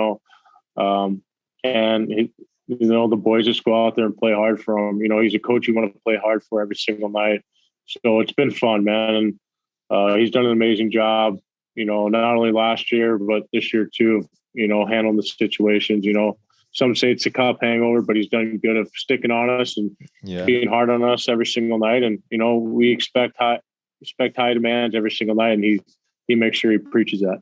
the boys just go out there and play hard for him. He's a coach you want to play hard for every single night. So it's been fun, man. And he's done an amazing job, not only last year, but this year too, handling the situations. Some say it's a cup hangover, but he's done good of sticking on us and being hard on us every single night. And, we expect high demands every single night. And he makes sure he preaches that.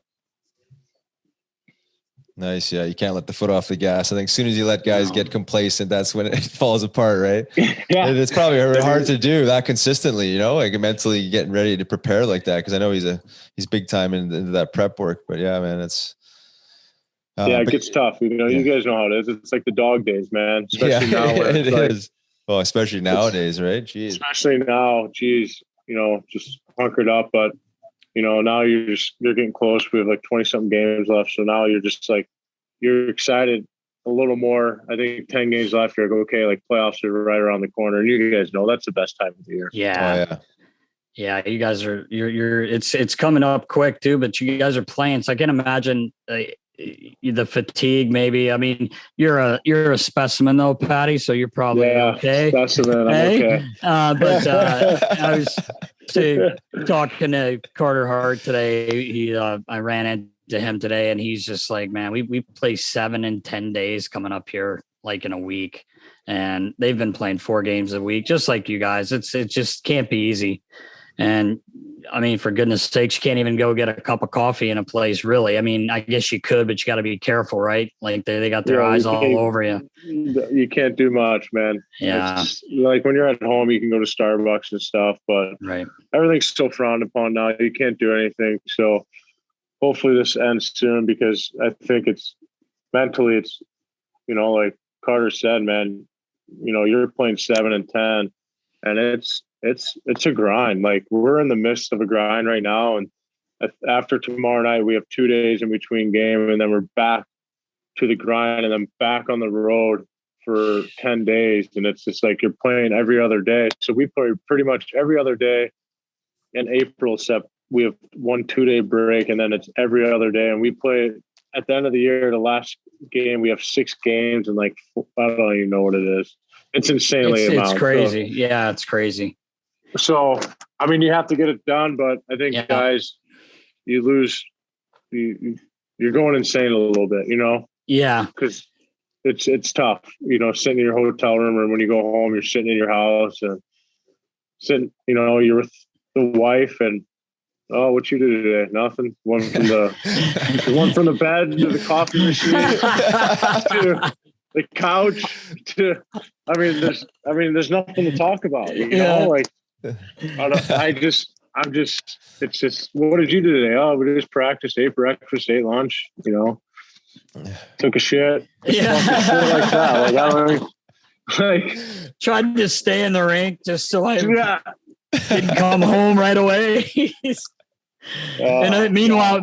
Nice. Yeah. You can't let the foot off the gas. I think as soon as you let guys get complacent, that's when it falls apart, right? Yeah. And it's probably hard to do that consistently, like mentally getting ready to prepare like that. Cause I know he's big time into that prep work, but yeah, man, it gets tough. You guys know how it is. It's like the dog days, man. Especially now. It is. Well, especially nowadays, right? Jeez. Especially now, just hunkered up. But, now you're getting close. We have like 20 something games left. So now you're just like, you're excited a little more. I think 10 games left. You're like, okay, like playoffs are right around the corner. And you guys know that's the best time of the year. Yeah. Oh, yeah. Yeah, you guys are. It's coming up quick too, but you guys are playing. So I can imagine the fatigue. Maybe. I mean, you're a specimen though, Patty. So you're probably okay. Specimen. I'm okay. But I was talking to Carter Hart today. I ran into him today, and he's just like, man, we play 7 and 10 days coming up here, like in a week, and they've been playing 4 games a week, just like you guys. It just can't be easy. And I mean, for goodness sakes, you can't even go get a cup of coffee in a place, really. I mean, I guess you could, but you got to be careful, right? Like they got their eyes all over you. You can't do much, man. Yeah. Like when you're at home, you can go to Starbucks and stuff, but everything's so frowned upon now. You can't do anything. So hopefully this ends soon, because I think it's mentally, it's, like Carter said, man, you're playing 7 and 10, and it's a grind. Like we're in the midst of a grind right now, and after tomorrow night, we have 2 days in between game, and then we're back to the grind and then back on the road for 10 days. And it's just like you're playing every other day. So we play pretty much every other day in April, except we have 1 2-day break, and then it's every other day. And we play at the end of the year, the last game, we have 6 games, and like, I don't even know what it is. It's insanely It's crazy. So, yeah, it's crazy. So, I mean, you have to get it done, but I think guys, you lose, you're going insane a little bit, you know? Yeah. Because it's tough, you know, sitting in your hotel room, or when you go home, you're sitting in your house and sitting, you know, you're with the wife and, oh, what you do today? Nothing. One from the bed to the coffee machine to the couch to, there's nothing to talk about, you know, like, it's just, what did you do today? Oh, we just practiced, ate breakfast, ate lunch, you know, took a shit. Yeah. Shit like that. Like, I don't know, like, tried to stay in the rink just so I didn't come home right away. And meanwhile,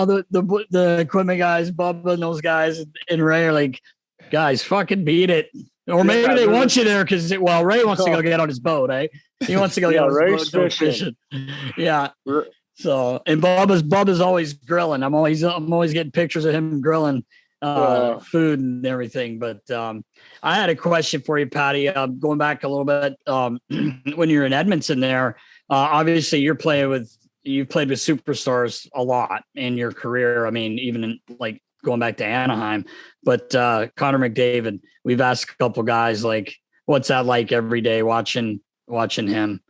the equipment guys, Bubba and those guys and Ray are like, guys, fucking beat it. Or maybe they want you there because, well, Ray wants to go get on his boat, eh? He wants to go get on his boat fishing. Yeah. So, and Bubba's always grilling. I'm always getting pictures of him grilling food and everything. But I had a question for you, Patty. Going back a little bit, when you're in Edmonton there, obviously you've played with superstars a lot in your career. I mean, even in, like, going back to Anaheim, but Connor McDavid, we've asked a couple guys, like, what's that like every day watching him,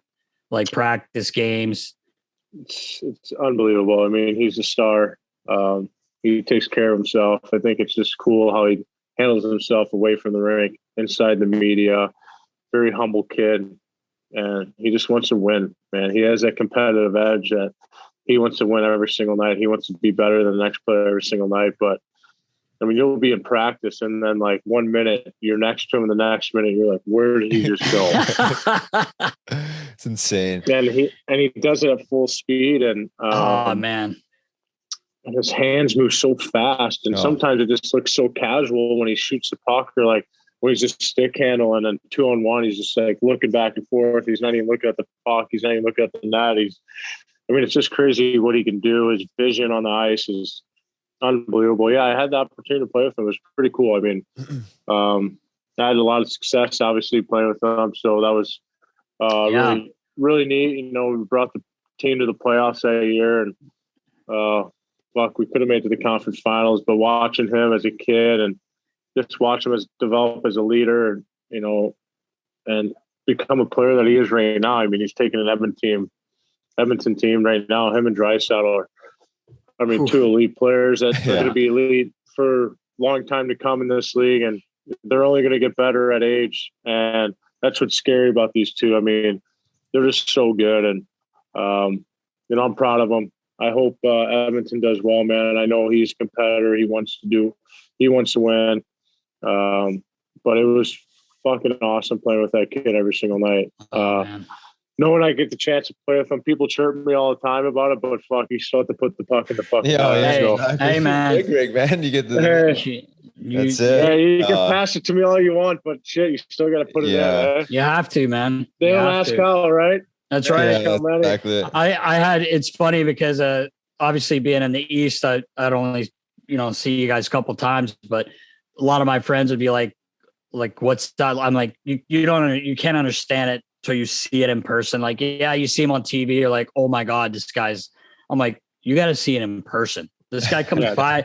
like, practice games? It's unbelievable. I mean, he's a star. He takes care of himself. I think it's just cool how he handles himself away from the rink, inside the media. Very humble kid, and he just wants to win, man. He has that competitive edge that he wants to win every single night. He wants to be better than the next player every single night. But I mean, you'll be in practice, and then like 1 minute you're next to him, and the next minute you're like, where did he just go? It's insane. And he does it at full speed, and oh man, and his hands move so fast, and sometimes it just looks so casual when he shoots the puck, or like when he's just stick handling and 2-on-1, he's just like looking back and forth. He's not even looking at the puck. He's not even looking at the net. It's just crazy what he can do. His vision on the ice is unbelievable. Yeah, I had the opportunity to play with him. It was pretty cool. I mean, I had a lot of success, obviously, playing with him. So that was really, really neat. You know, we brought the team to the playoffs that year, and we could have made it to the conference finals. But watching him as a kid and just watch him develop as a leader, you know, and become a player that he is right now. I mean, he's taking an Edmonton team right now. Him and Draisaitl are, two elite players that are going to be elite for a long time to come in this league, and they're only going to get better at age. And that's what's scary about these two. I mean, they're just so good, and I'm proud of them. I hope Edmonton does well, man. I know he's a competitor. He wants to win. But it was fucking awesome playing with that kid every single night. Knowing I get the chance to play with him, people chirp me all the time about it, but fuck, you still have to put the puck in the fucking Hey, man. Hey, Greg, man. You get the that's it. Yeah, you can pass it to me all you want, but shit, you still got to put it in. Eh? You have to, man. They don't ask how, right? That's right. Yeah, that's exactly it. It's funny because obviously being in the East, I'd only, see you guys a couple times, but a lot of my friends would be like, what's that? I'm like, you can't understand it till you see it in person. Like, yeah, you see him on TV, you're like, oh my God, I'm like, you got to see it in person. This guy comes by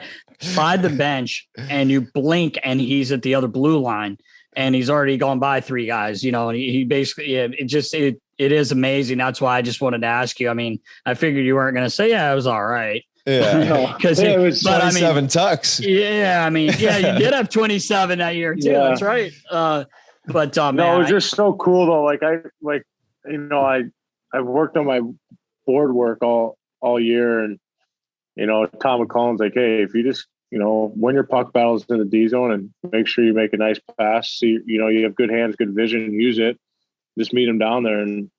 the bench and you blink and he's at the other blue line and he's already gone by 3 guys, and he basically, it is amazing. That's why I just wanted to ask you. I mean, I figured you weren't going to say, yeah, it was all right. Yeah. Because it was 27 tucks. Yeah. I mean, yeah, you did have 27 that year too. Yeah. That's right. No, it was just so cool though. I worked on my board work all year, and Tom McCollum's like, hey, if you just win your puck battles in the D zone and make sure you make a nice pass, see you have good hands, good vision, use it. Just meet him down there, and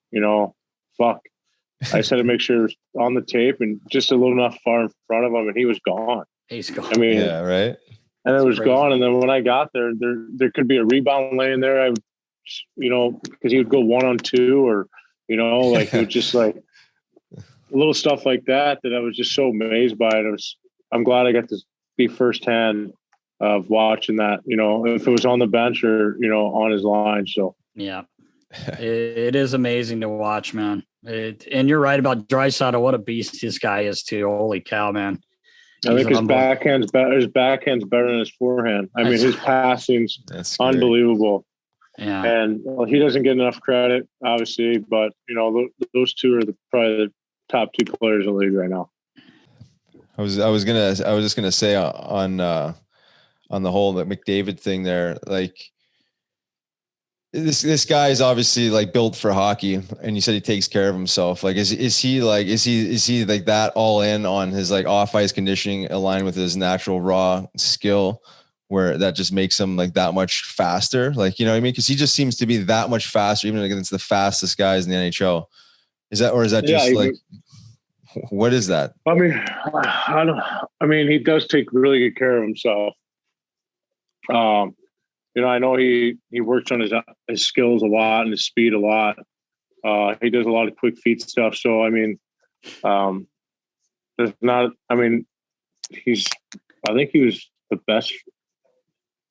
I just had to make sure it was on the tape and just a little enough far in front of him, and he was gone. He's gone. I mean, yeah, right. And it was crazy. Gone. And then when I got there could be a rebound laying there. I would, because he would go 1-on-2 or, like it was just like little stuff like that I was just so amazed by it. I'm glad I got to be firsthand of watching that, if it was on the bench or, on his line. So, yeah, it is amazing to watch, man. And you're right about Draisaitl. What a beast this guy is too. Holy cow, man. I think his backhand's better than his forehand. I mean, his passing's unbelievable. Yeah. And he doesn't get enough credit, obviously, but those two are probably the top 2 players in the league right now. I was just gonna say on the whole that McDavid thing there, like this guy is obviously like built for hockey, and you said he takes care of himself. Like, is he like that all in on his like off ice conditioning aligned with his natural raw skill, where that just makes him like that much faster? Like, you know what I mean? Because he just seems to be that much faster, even against the fastest guys in the NHL. Is that just what is that? I mean, he does take really good care of himself. I know he works on his skills a lot and his speed a lot. He does a lot of quick feet stuff. So, I mean, I think he was the best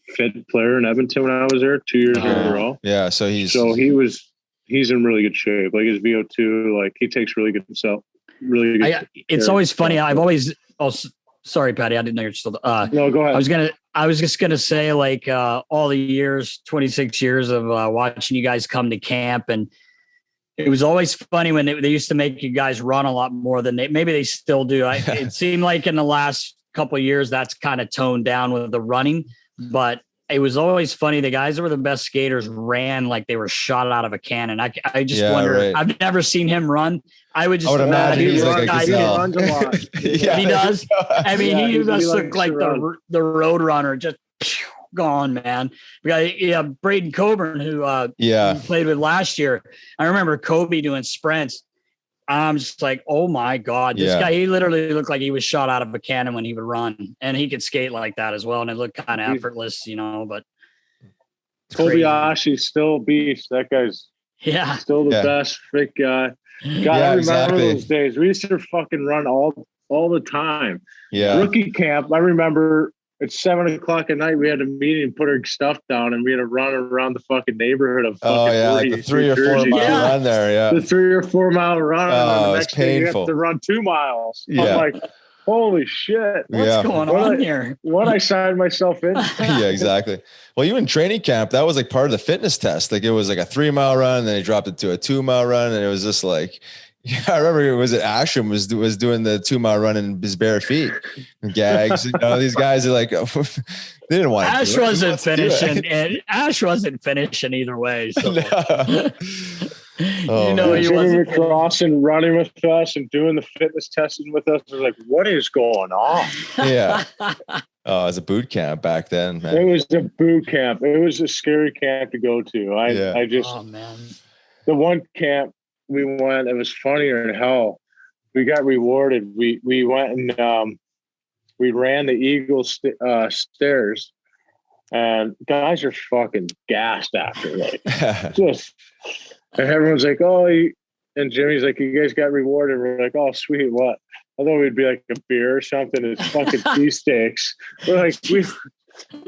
fit player in Edmonton when I was there 2 years in a row. Yeah. So he's in really good shape. Like his VO2, like he takes really good himself. Really good. It's always funny. Sorry, Patty. I didn't know you're still. No, go ahead. I was just gonna say, like, all the years, 26 years of watching you guys come to camp, and it was always funny when they used to make you guys run a lot more than maybe they still do. It seemed like in the last couple of years that's kind of toned down with the running, but it was always funny. The guys that were the best skaters ran like they were shot out of a cannon. I just wonder. Right. I've never seen him run. I would imagine he's like a gazelle. He runs a lot. Yeah, he does. I mean, he must look like the road runner, just gone, man. We got Braden Coburn, who played with last year. I remember Kobe doing sprints. I'm just like, oh my God, this guy, he literally looked like he was shot out of a cannon when he would run, and he could skate like that as well. And it looked kind of effortless, but Kobayashi's still a beast. That guy's still the best fit guy. God, I remember those days. We used to fucking run all the time. Yeah. Rookie camp. I remember at 7:00 at night, we had a meeting and put our stuff down, and we had to run around the fucking neighborhood of fucking like the 3 or 4 mile run there. Yeah. The 3 or 4 mile run. And the next day you have to run 2 miles. Yeah. I'm like, holy shit. What's going on here? What I signed myself in. Yeah, exactly. Well, you in training camp, that was like part of the fitness test. Like it was like a 3 mile run, and then he dropped it to a 2 mile run. And it was just like, I remember Ashram was doing the 2 mile run in his bare feet. Gags. These guys are like, they didn't want to. Ash wasn't finishing, and Ash wasn't finishing either way. So. No. He wasn't crossing, running with us, and doing the fitness testing with us. I was like, what is going on? Yeah. Oh, it was a boot camp back then, man. It was a boot camp. It was a scary camp to go to. I just, oh man, the one camp we went, it was funnier than hell. We got rewarded. We went and we ran the Eagles stairs, and guys are fucking gassed after, like just. And everyone's like, oh, and Jimmy's like, you guys got rewarded. We're like, oh, sweet, what? I thought we'd be like a beer or something. It's fucking cheesesteaks. We're like, we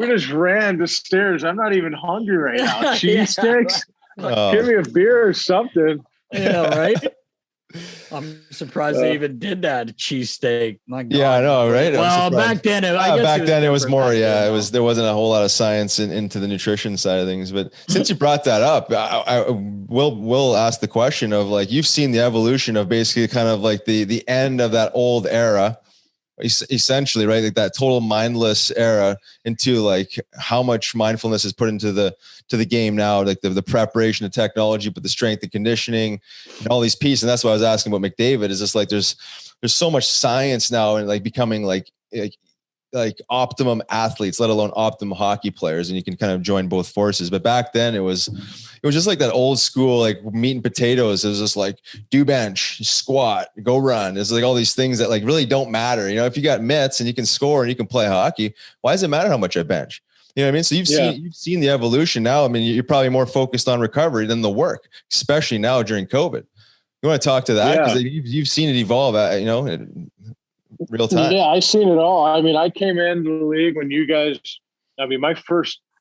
just ran the stairs. I'm not even hungry right now. Cheesesteaks? Give me a beer or something. Yeah, right? I'm surprised they even did that cheesesteak. My God. Yeah, I know, right? Well, back then, it was more. Yeah, there wasn't a whole lot of science into the nutrition side of things. But since you brought that up, we'll ask the question of like, you've seen the evolution of basically kind of like the end of that old era, essentially, right? Like that total mindless era into like how much mindfulness is put into the game now, like the preparation, the technology, but the strength and conditioning and all these pieces. And that's why I was asking about McDavid, is just like, there's so much science now and like becoming like like optimum athletes, let alone optimum hockey players, and you can kind of join both forces. But back then it was just like that old school, like meat and potatoes. It was just like do bench, squat, go run. It's like all these things that like really don't matter. You know, if you got mitts and you can score and you can play hockey, why does it matter how much I bench? You know what I mean? So you've seen the evolution now. I mean, you're probably more focused on recovery than the work, especially now during COVID. You want to talk to that? Because you've seen it evolve, you know, in real time. Yeah, I've seen it all. I mean, I came into the league when you guys, I mean, I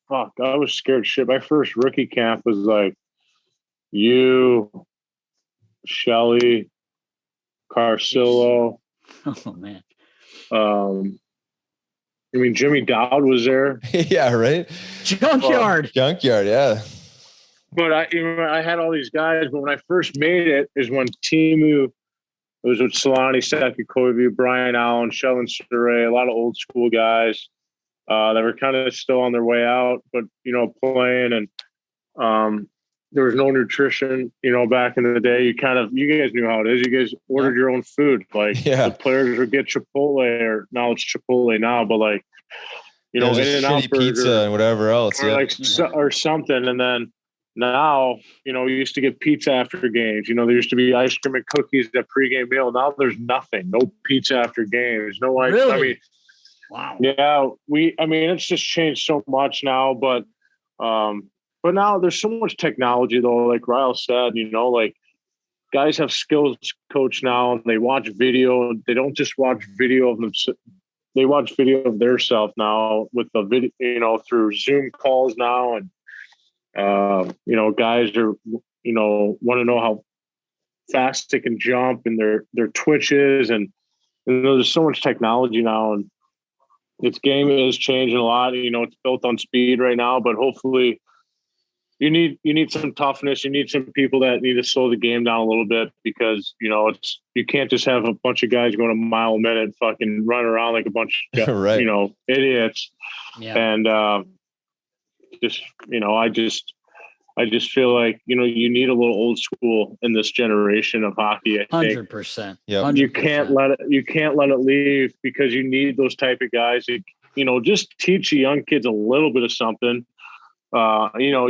was scared shit. My first rookie camp was like you, Shelly, Carcillo. Oh, man. I mean, Jimmy Dowd was there. Yeah, right. Junkyard, yeah. But I had all these guys. But when I first made it is when Timu, it was with Solani, Seki Koivu, Brian Allen, Sheldon Surrey, a lot of old school guys that were kind of still on their way out, but, you know, playing. And there was no nutrition, you know, back in the day. You guys knew how it is. You guys ordered your own food. Like the players would get Chipotle, or now it's Chipotle now, but like, you know, In-N-Out pizza and whatever else. Or something. And then now, you know, we used to get pizza after games. You know, there used to be ice cream and cookies at pregame meal. Now there's nothing. No pizza after games. No ice. Really? I mean, wow. Yeah, it's just changed so much now, but now there's so much technology though, like Ryle said, you know, like guys have skills coach now and they watch video. They don't just watch video of them. They watch video of their self now with the video, you know, through Zoom calls now. And, you know, guys are, you know, want to know how fast they can jump and their twitches. And there's so much technology now, and its game is changing a lot. You know, it's built on speed right now, but hopefully you need some toughness. You need some people that need to slow the game down a little bit, because, you know, you can't just have a bunch of guys going a mile a minute, fucking run around like a bunch of, right. you know, idiots. Yeah. And, just, you know, I just feel like, you know, you need a little old school in this generation of hockey. I think 100%. Yeah. you can't let it leave, because you need those type of guys. You know, just teach the young kids a little bit of something. You know,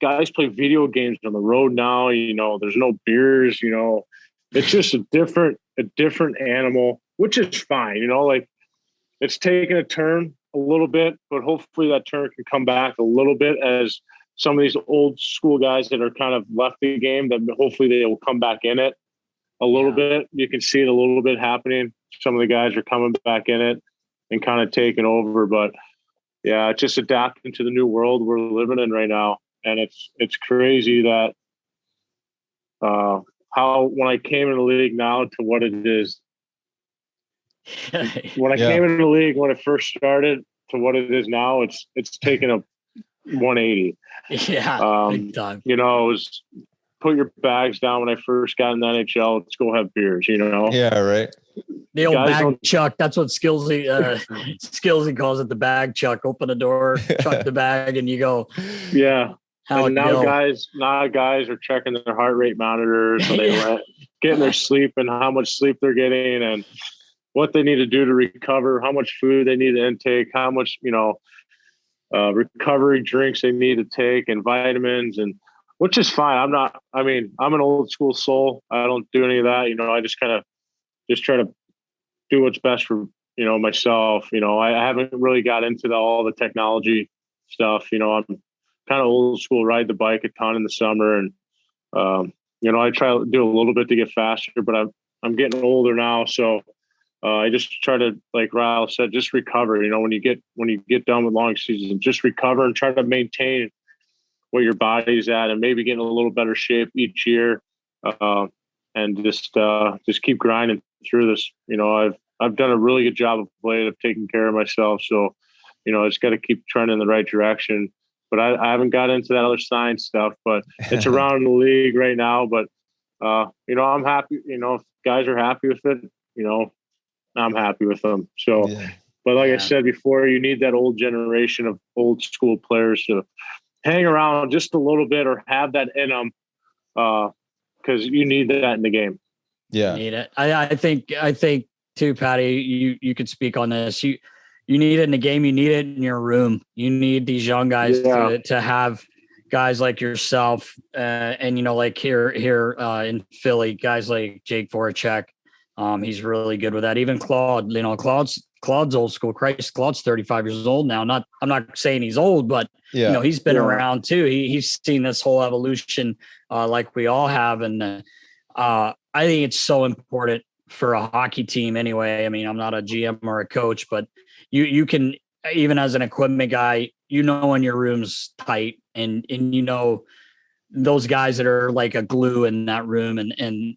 guys play video games on the road now. You know, there's no beers. You know, it's just a different animal, which is fine. You know, like it's taken a turn a little bit, but hopefully that turn can come back a little bit as some of these old school guys that are kind of left the game, that hopefully they will come back in it a little bit. You can see it a little bit happening. Some of the guys are coming back in it and kind of taking over, but yeah, it's just adapting to the new world we're living in right now. And it's crazy that how when I came in the league now to what it is. When I came into the league, when it first started to what it is now, it's taken a 180. Yeah, big time. You know, it was put your bags down when I first got in the NHL. Let's go have beers, you know? Yeah, right. The old bag chuck. That's what Skillsy calls it, the bag chuck. Open the door, chuck the bag, and you go. Yeah. And now guys are checking their heart rate monitors, and they're getting their sleep and how much sleep they're getting and what they need to do to recover, how much food they need to intake, how much, you know, recovery drinks they need to take, and vitamins, and which is fine. I'm an old school soul. I don't do any of that. You know, I just try to do what's best for, you know, myself. You know, I haven't really got into all the technology stuff. You know, I'm kind of old school, ride the bike a ton in the summer. And, you know, I try to do a little bit to get faster, but I'm getting older now. So I just try to, like Ryle said, just recover. You know, when you get done with long seasons, just recover and try to maintain where your body's at, and maybe get in a little better shape each year, and just keep grinding through this. You know, I've done a really good job of late of taking care of myself. So, you know, I just got to keep trending in the right direction. But I haven't got into that other science stuff, but it's around the league right now. But, you know, I'm happy, you know, if guys are happy with it, you know, I'm happy with them. So, but like I said before, you need that old generation of old school players to hang around just a little bit, or have that in them, because you need that in the game. Yeah, you need it. I think too, Patty. You could speak on this. you need it in the game. You need it in your room. You need these young guys to have guys like yourself, and like here in Philly, guys like Jake Voracek. He's really good with that. Even Claude, Claude's old school. Christ, Claude's 35 years old now. I'm not saying he's old, but he's been around too. He's seen this whole evolution, like we all have. And I think it's so important for a hockey team anyway. I mean, I'm not a GM or a coach, but you can, even as an equipment guy, when your room's tight and those guys that are like a glue in that room. And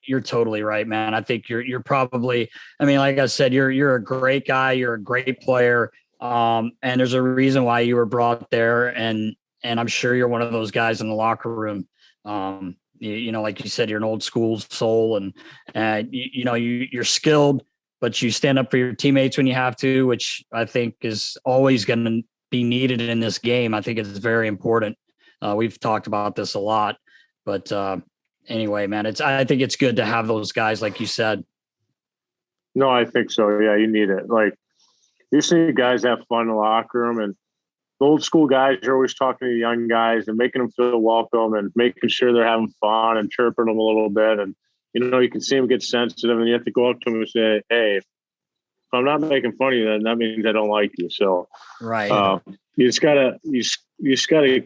you're totally right, man. I think you're probably, I mean, like I said, you're a great guy. You're a great player. And there's a reason why you were brought there. And I'm sure you're one of those guys in the locker room. Like you said, you're an old school soul, and you're skilled, but you stand up for your teammates when you have to, which I think is always going to be needed in this game. I think it's very important. We've talked about this a lot, but anyway, man, I think it's good to have those guys, like you said. No, I think so. Yeah, you need it. Like, you see guys have fun in the locker room, and the old school guys are always talking to the young guys and making them feel welcome and making sure they're having fun and chirping them a little bit. And, you can see them get sensitive, and you have to go up to them and say, hey, if I'm not making fun of you, then that means I don't like you. So right. You just gotta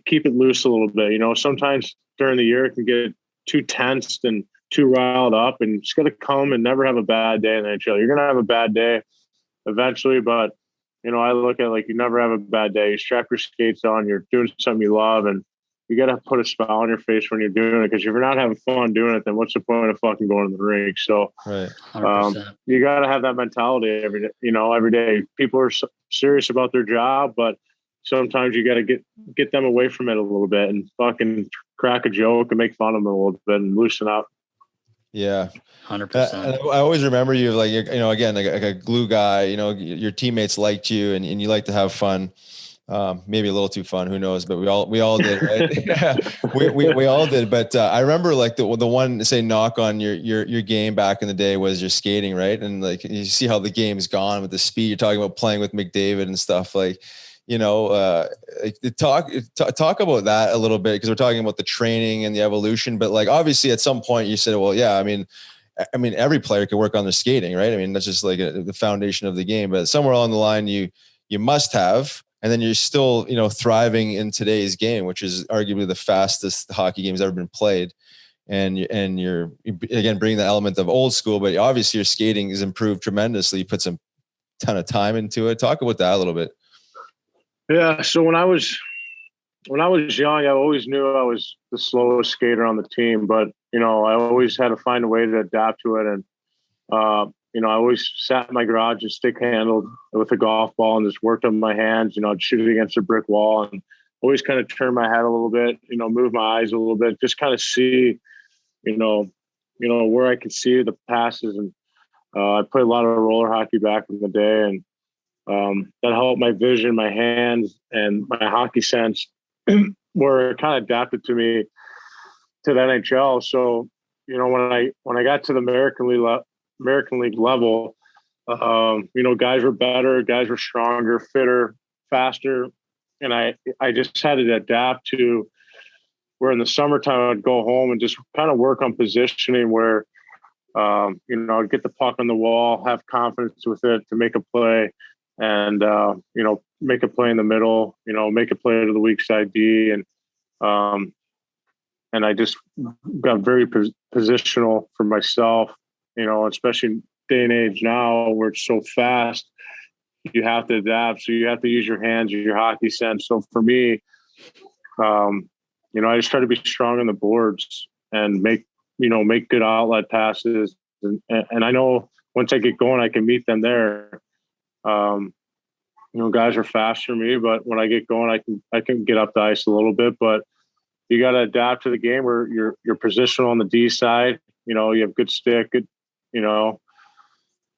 keep it loose a little bit. Sometimes during the year it can get too tensed and too riled up, and you just gotta come and never have a bad day in the NHL. You're gonna have a bad day eventually, but I look at it like you never have a bad day. You strap your skates on, you're doing something you love, and you got to put a smile on your face when you're doing it, because if you're not having fun doing it, then what's the point of fucking going to the rink? So right. You got to have that mentality every day. Every day people are serious about their job, but sometimes you got to get them away from it a little bit and fucking crack a joke and make fun of them a little bit and loosen up. Yeah. 100%. I always remember you like, again, like a glue guy, your teammates liked you and you like to have fun. Maybe a little too fun, who knows, but we all did, right? we all did. But I remember like the one, say, knock on your game back in the day was your skating, right? And like, you see how the game's gone with the speed. You're talking about playing with McDavid and stuff, like, talk about that a little bit, because we're talking about the training and the evolution. But like, obviously at some point you said, well, yeah, I mean, every player can work on their skating, right? I mean, that's just like the foundation of the game. But somewhere along the line, you must have, and then you're still, thriving in today's game, which is arguably the fastest hockey game's ever been played. And you're again bringing the element of old school, but obviously your skating has improved tremendously. You put some ton of time into it. Talk about that a little bit. Yeah. So when I was young, I always knew I was the slowest skater on the team, but I always had to find a way to adapt to it. And I always sat in my garage and stick handled with a golf ball and just worked on my hands. I'd shoot it against a brick wall and always kind of turn my head a little bit, move my eyes a little bit, just kind of see, where I could see the passes. And I played a lot of roller hockey back in the day, and that helped my vision, my hands, and my hockey sense were kind of adapted to me to the NHL. So, when I got to the American League level, guys were better, guys were stronger, fitter, faster. And I just had to adapt to where in the summertime I'd go home and just kind of work on positioning where, I'd get the puck on the wall, have confidence with it to make a play and, make a play in the middle, make a play to the weak side D. And I just got very positional for myself, especially day and age now where it's so fast, you have to adapt. So you have to use your hands, your hockey sense. So for me, I just try to be strong on the boards and make good outlet passes. And I know once I get going, I can meet them there. Guys are faster than me, but when I get going, I can get up the ice a little bit, but you got to adapt to the game where you're positional on the D side. You have good stick, good,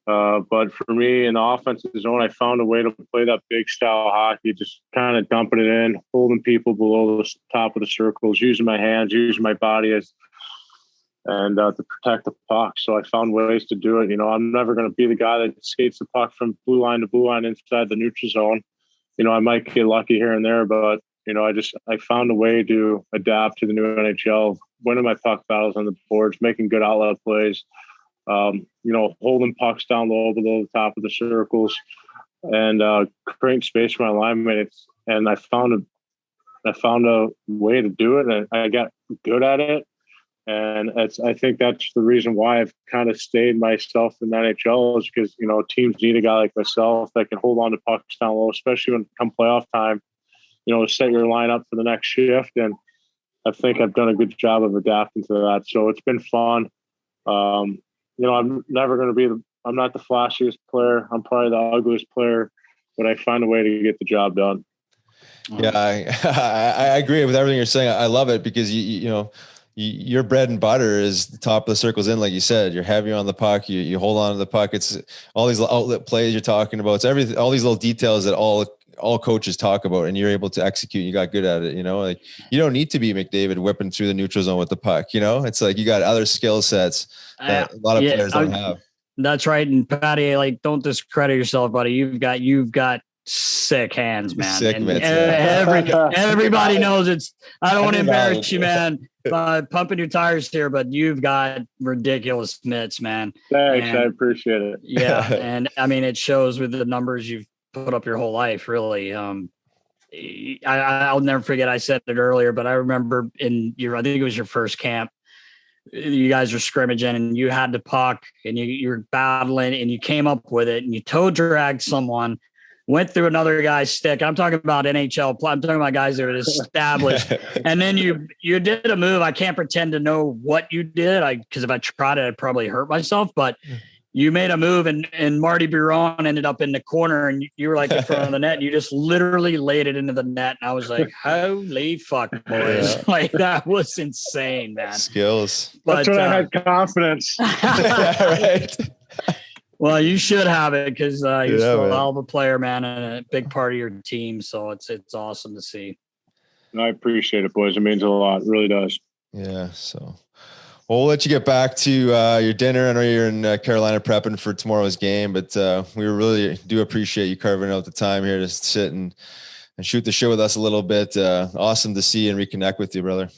but for me in the offensive zone, I found a way to play that big style hockey, just kind of dumping it in, holding people below the top of the circles, using my hands, using my body as and to protect the puck. So I found ways to do it. I'm never going to be the guy that skates the puck from blue line to blue line inside the neutral zone. I might get lucky here and there, but I found a way to adapt to the new NHL, winning my puck battles on the boards, making good outlet plays, holding pucks down low below the top of the circles, and creating space for my linemen. And I found a way to do it, and I got good at it. And I think that's the reason why I've kind of stayed myself in the NHL, is because, teams need a guy like myself that can hold on to pucks down low, especially when it come playoff time, set your lineup for the next shift. And I think I've done a good job of adapting to that. So it's been fun. I'm never going to I'm not the flashiest player. I'm probably the ugliest player, but I find a way to get the job done. Yeah, I agree with everything you're saying. I love it because your bread and butter is the top of the circles in, like you said. You're heavy on the puck. You hold on to the puck. It's all these outlet plays you're talking about. It's everything, all these little details that all coaches talk about, and you're able to execute. You got good at it. Like you don't need to be McDavid whipping through the neutral zone with the puck. It's like you got other skill sets that a lot of players don't have. That's right. And Patty, don't discredit yourself, buddy. You've got sick hands, man. Sick mitts, everybody knows it's. I don't want to embarrass you, man, by pumping your tires here, but you've got ridiculous mitts, man. Thanks, I appreciate it. Yeah, and I mean it shows with the numbers you've put up your whole life, really. I'll never forget. I said it earlier, but I remember I think it was your first camp. You guys were scrimmaging, and you had the puck, and you were battling, and you came up with it, and you toe dragged someone. Went through another guy's stick. I'm talking about NHL. I'm talking about guys that are established. And then you did a move. I can't pretend to know what you did. Because if I tried it, I'd probably hurt myself. But you made a move, and Marty Biron ended up in the corner, and you were like in front of the net. And you just literally laid it into the net. And I was like, holy fuck, boys. Yeah. That was insane, man. Skills. That's when I had confidence. Right. Well, you should have it because you're still a hell of a player, man, and a big part of your team. So it's awesome to see. I appreciate it, boys. It means a lot. It really does. Yeah. So we'll let you get back to your dinner. I know you're in Carolina prepping for tomorrow's game, but we really do appreciate you carving out the time here to sit and shoot the show with us a little bit. Awesome to see and reconnect with you, brother.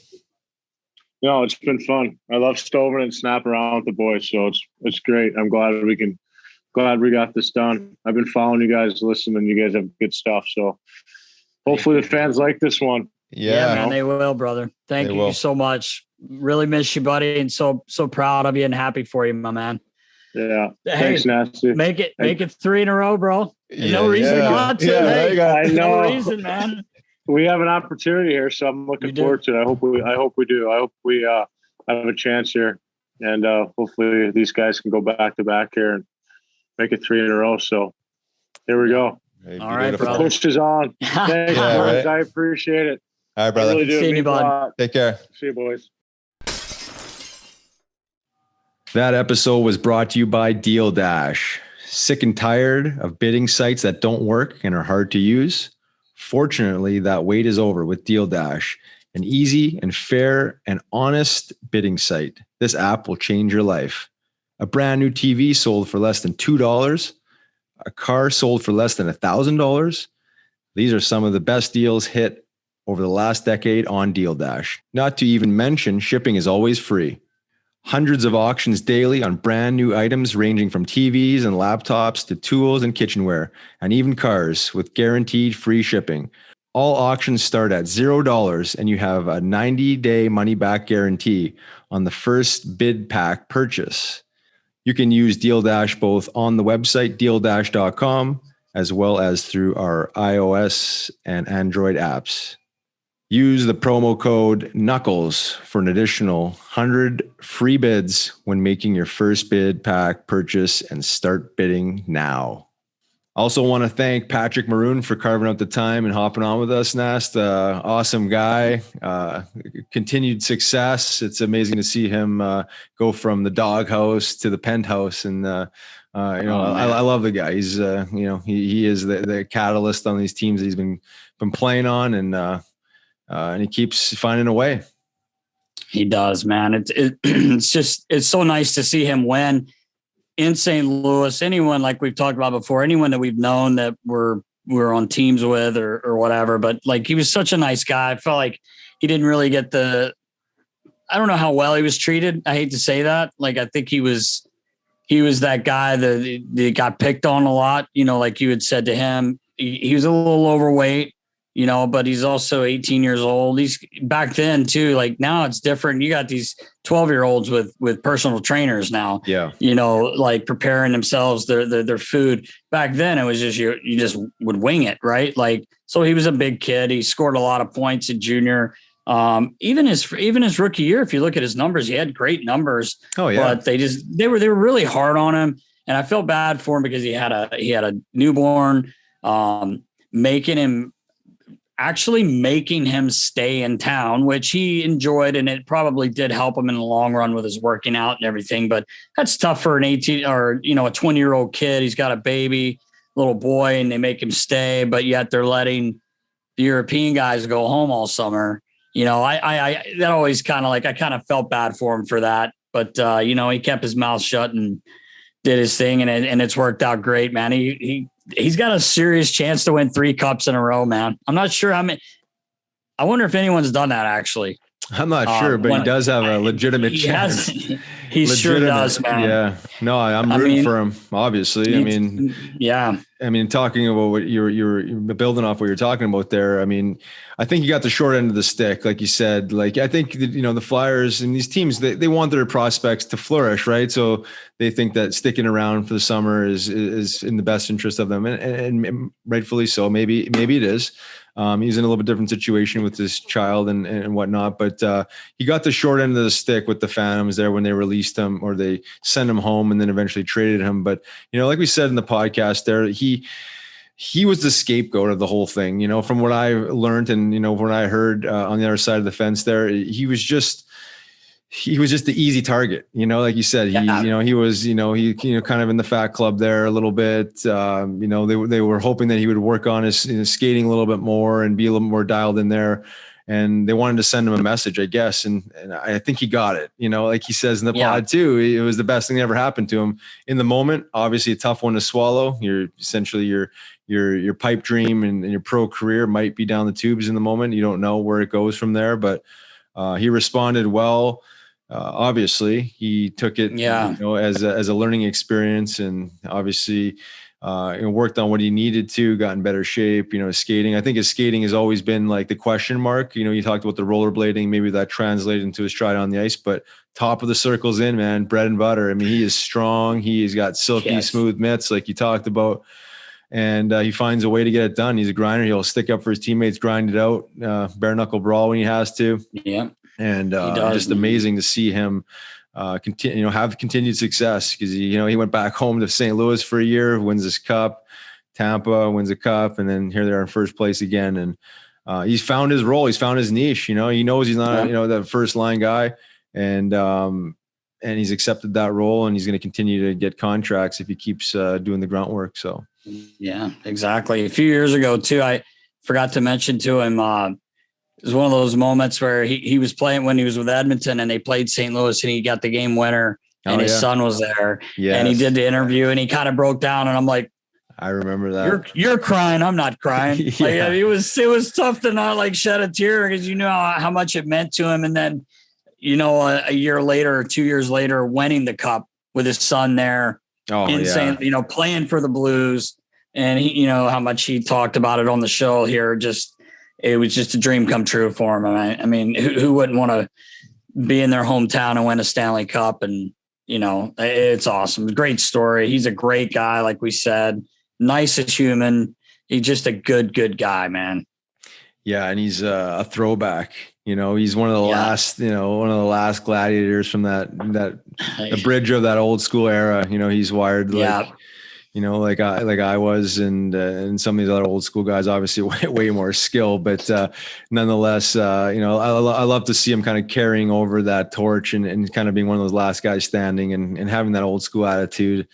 No, it's been fun. I love stoving and snapping around with the boys. So it's great. I'm glad we got this done. I've been following you guys, listening. You guys have good stuff. So hopefully the fans like this one. Yeah, man, they will, brother. Thank you so much. Really miss you, buddy. And so proud of you and happy for you, my man. Yeah. Hey, thanks, Nasty. Make it 3 in a row, bro. Yeah, no reason not to. Yeah, hey, I know. No reason, man. We have an opportunity here, so I'm looking forward to it. I hope we do. I hope we have a chance here, and hopefully these guys can go back to back here and make it 3 in a row. So here we go. Hey, all right, brother. The push is on. Thanks, boys. Right. I appreciate it. All right, brother. I really do. See you, bud. Take care. See you, boys. That episode was brought to you by Deal Dash. Sick and tired of bidding sites that don't work and are hard to use? Fortunately, that wait is over with Deal Dash, an easy and fair and honest bidding site. This app will change your life. A brand new TV sold for less than $2, a car sold for less than $1,000. These are some of the best deals hit over the last decade on Deal Dash. Not to even mention, shipping is always free. Hundreds of auctions daily on brand new items ranging from TVs and laptops to tools and kitchenware, and even cars with guaranteed free shipping. All auctions start at $0 and you have a 90-day money-back guarantee on the first bid pack purchase. You can use Deal Dash both on the website dealdash.com as well as through our iOS and Android apps. Use the promo code KNUCKLES for an additional 100 free bids when making your first bid pack purchase, and start bidding now. Also want to thank Patrick Maroon for carving out the time and hopping on with us, Nast. Awesome guy. Continued success. It's amazing to see him go from the doghouse to the penthouse. And, I love the guy. He's, he is the catalyst on these teams that he's been playing on, and he keeps finding a way. He does, man. It's so nice to see him win in St. Louis. Anyone, like we've talked about before, anyone that we've known that we're on teams with or whatever, but like he was such a nice guy. I felt like he didn't really get I don't know how well he was treated. I hate to say that. Like, I think he was that guy that got picked on a lot, like you had said to him, he was a little overweight, but he's also 18 years old. He's back then too. Like now it's different. You got these 12-year-olds with personal trainers now, like preparing themselves, their food. Back then it was just, you just would wing it. Right. Like, so he was a big kid. He scored a lot of points in junior. Even his rookie year, if you look at his numbers, he had great numbers. Oh yeah. But they were really hard on him. And I felt bad for him because he had a newborn, making him stay in town, which he enjoyed. And it probably did help him in the long run with his working out and everything. But that's tough for an 18 or, a 20-year-old kid. He's got a baby, little boy, and they make him stay, but yet they're letting the European guys go home all summer. I that always kind of I kind of felt bad for him for that, but he kept his mouth shut and did his thing, and it's worked out great, man. He's got a serious chance to win 3 cups in a row, man. I'm not sure how many. I wonder if anyone's done that actually. I'm not sure, but he does have a legitimate chance. He sure does, man. Yeah. No, I'm rooting for him, obviously. Talking about what you're building off what you're talking about there. I think you got the short end of the stick, like you said. Like, I think that, the Flyers and these teams, they want their prospects to flourish, right? So they think that sticking around for the summer is in the best interest of them, and rightfully so. Maybe it is. He's in a little bit different situation with his child and whatnot, but he got the short end of the stick with the Phantoms there when they released him, or they sent him home and then eventually traded him. But, like we said in the podcast there, he was the scapegoat of the whole thing, from what I learned and, what I heard on the other side of the fence there. He was just the easy target, like you said, he was kind of in the fat club there a little bit. They were hoping that he would work on his skating a little bit more and be a little more dialed in there. And they wanted to send him a message, I guess. And I think he got it, like he says in the pod too. It was the best thing that ever happened to him in the moment. Obviously a tough one to swallow. Your pipe dream and your pro career might be down the tubes in the moment. You don't know where it goes from there, but he responded well. Obviously he took it, as a learning experience, and obviously, worked on what he needed to, got in better shape, skating. I think his skating has always been like the question mark. You talked about the rollerblading, maybe that translated into his stride on the ice, but top of the circle's in, man, bread and butter. He is strong. He's got silky, smooth mitts, like you talked about. And he finds a way to get it done. He's a grinder. He'll stick up for his teammates, grind it out, bare knuckle brawl when he has to. Yeah. And just amazing to see him continue, have continued success, because he went back home to St. Louis for a year, wins his cup, Tampa wins a cup, and then here they are in first place again. And he's found his role. He's found his niche. He knows he's not that first line guy, and he's accepted that role, and he's going to continue to get contracts if he keeps doing the grunt work. So yeah, exactly. A few years ago too, I forgot to mention to him. It was one of those moments where he was playing when he was with Edmonton, and they played St. Louis, and he got the game winner, and his son was there. And he did the interview, and he kind of broke down, and I'm like, I remember that. You're crying. I'm not crying. It was tough to not shed a tear, because how much it meant to him. And then, a year later or 2 years later, winning the cup with his son there, playing for the Blues, and he, how much he talked about it on the show here. It was just a dream come true for him. Who wouldn't want to be in their hometown and win a Stanley Cup? And, it's awesome. Great story. He's a great guy. Like we said, nicest human. He's just a good guy, man. Yeah. And he's a throwback, he's one of the last gladiators from the bridge of that old school era. He's wired like I was, and some of these other old school guys, obviously way more skill, but nonetheless, I love to see him kind of carrying over that torch and kind of being one of those last guys standing and having that old school attitude.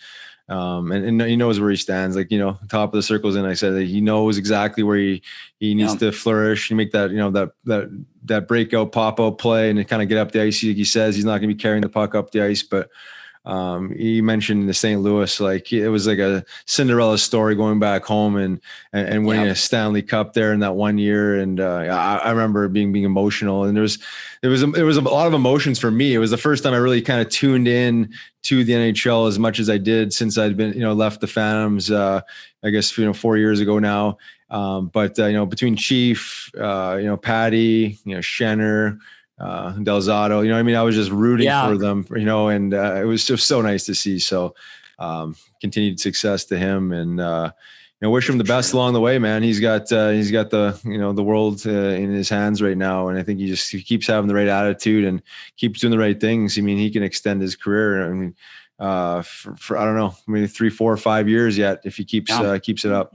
And he knows where he stands. Like, top of the circles. And I said that he knows exactly where he needs to flourish and make that, that breakout pop out play and kind of get up the ice. He says he's not going to be carrying the puck up the ice, but he mentioned the St. Louis, like it was like a Cinderella story going back home and winning a Stanley Cup there in that 1 year. And I remember being emotional, and there was a lot of emotions for me. It was the first time I really kind of tuned in to the NHL as much as I did since I'd been, left the Phantoms, I guess, 4 years ago now. But between Chief, Patty, Schenner, Delzato, I was just rooting for them, and it was just so nice to see. So continued success to him, and wish him the best along the way, man. He's got the the world in his hands right now, and I think he keeps having the right attitude and keeps doing the right things. I mean, he can extend his career. I mean, for I don't know, maybe 3, 4, 5 years yet if he keeps it up.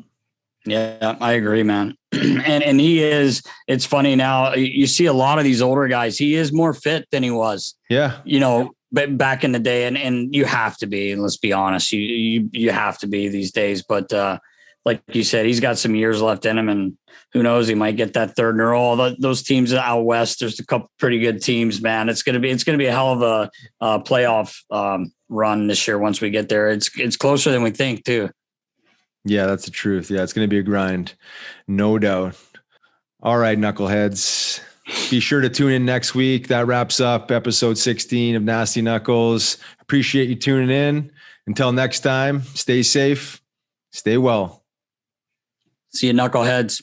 Yeah, I agree, man. and he is, it's funny now, you see a lot of these older guys, he is more fit than he was. Yeah. But back in the day, and you have to be, let's be honest, you have to be these days. But like you said, he's got some years left in him, and who knows, he might get that third in a row. Those teams out west, there's a couple pretty good teams, man. It's gonna be a hell of a playoff run this year once we get there. It's closer than we think too. Yeah, that's the truth. Yeah, it's going to be a grind, no doubt. All right, knuckleheads. Be sure to tune in next week. That wraps up episode 16 of Nasty Knuckles. Appreciate you tuning in. Until next time, stay safe, stay well. See you, knuckleheads.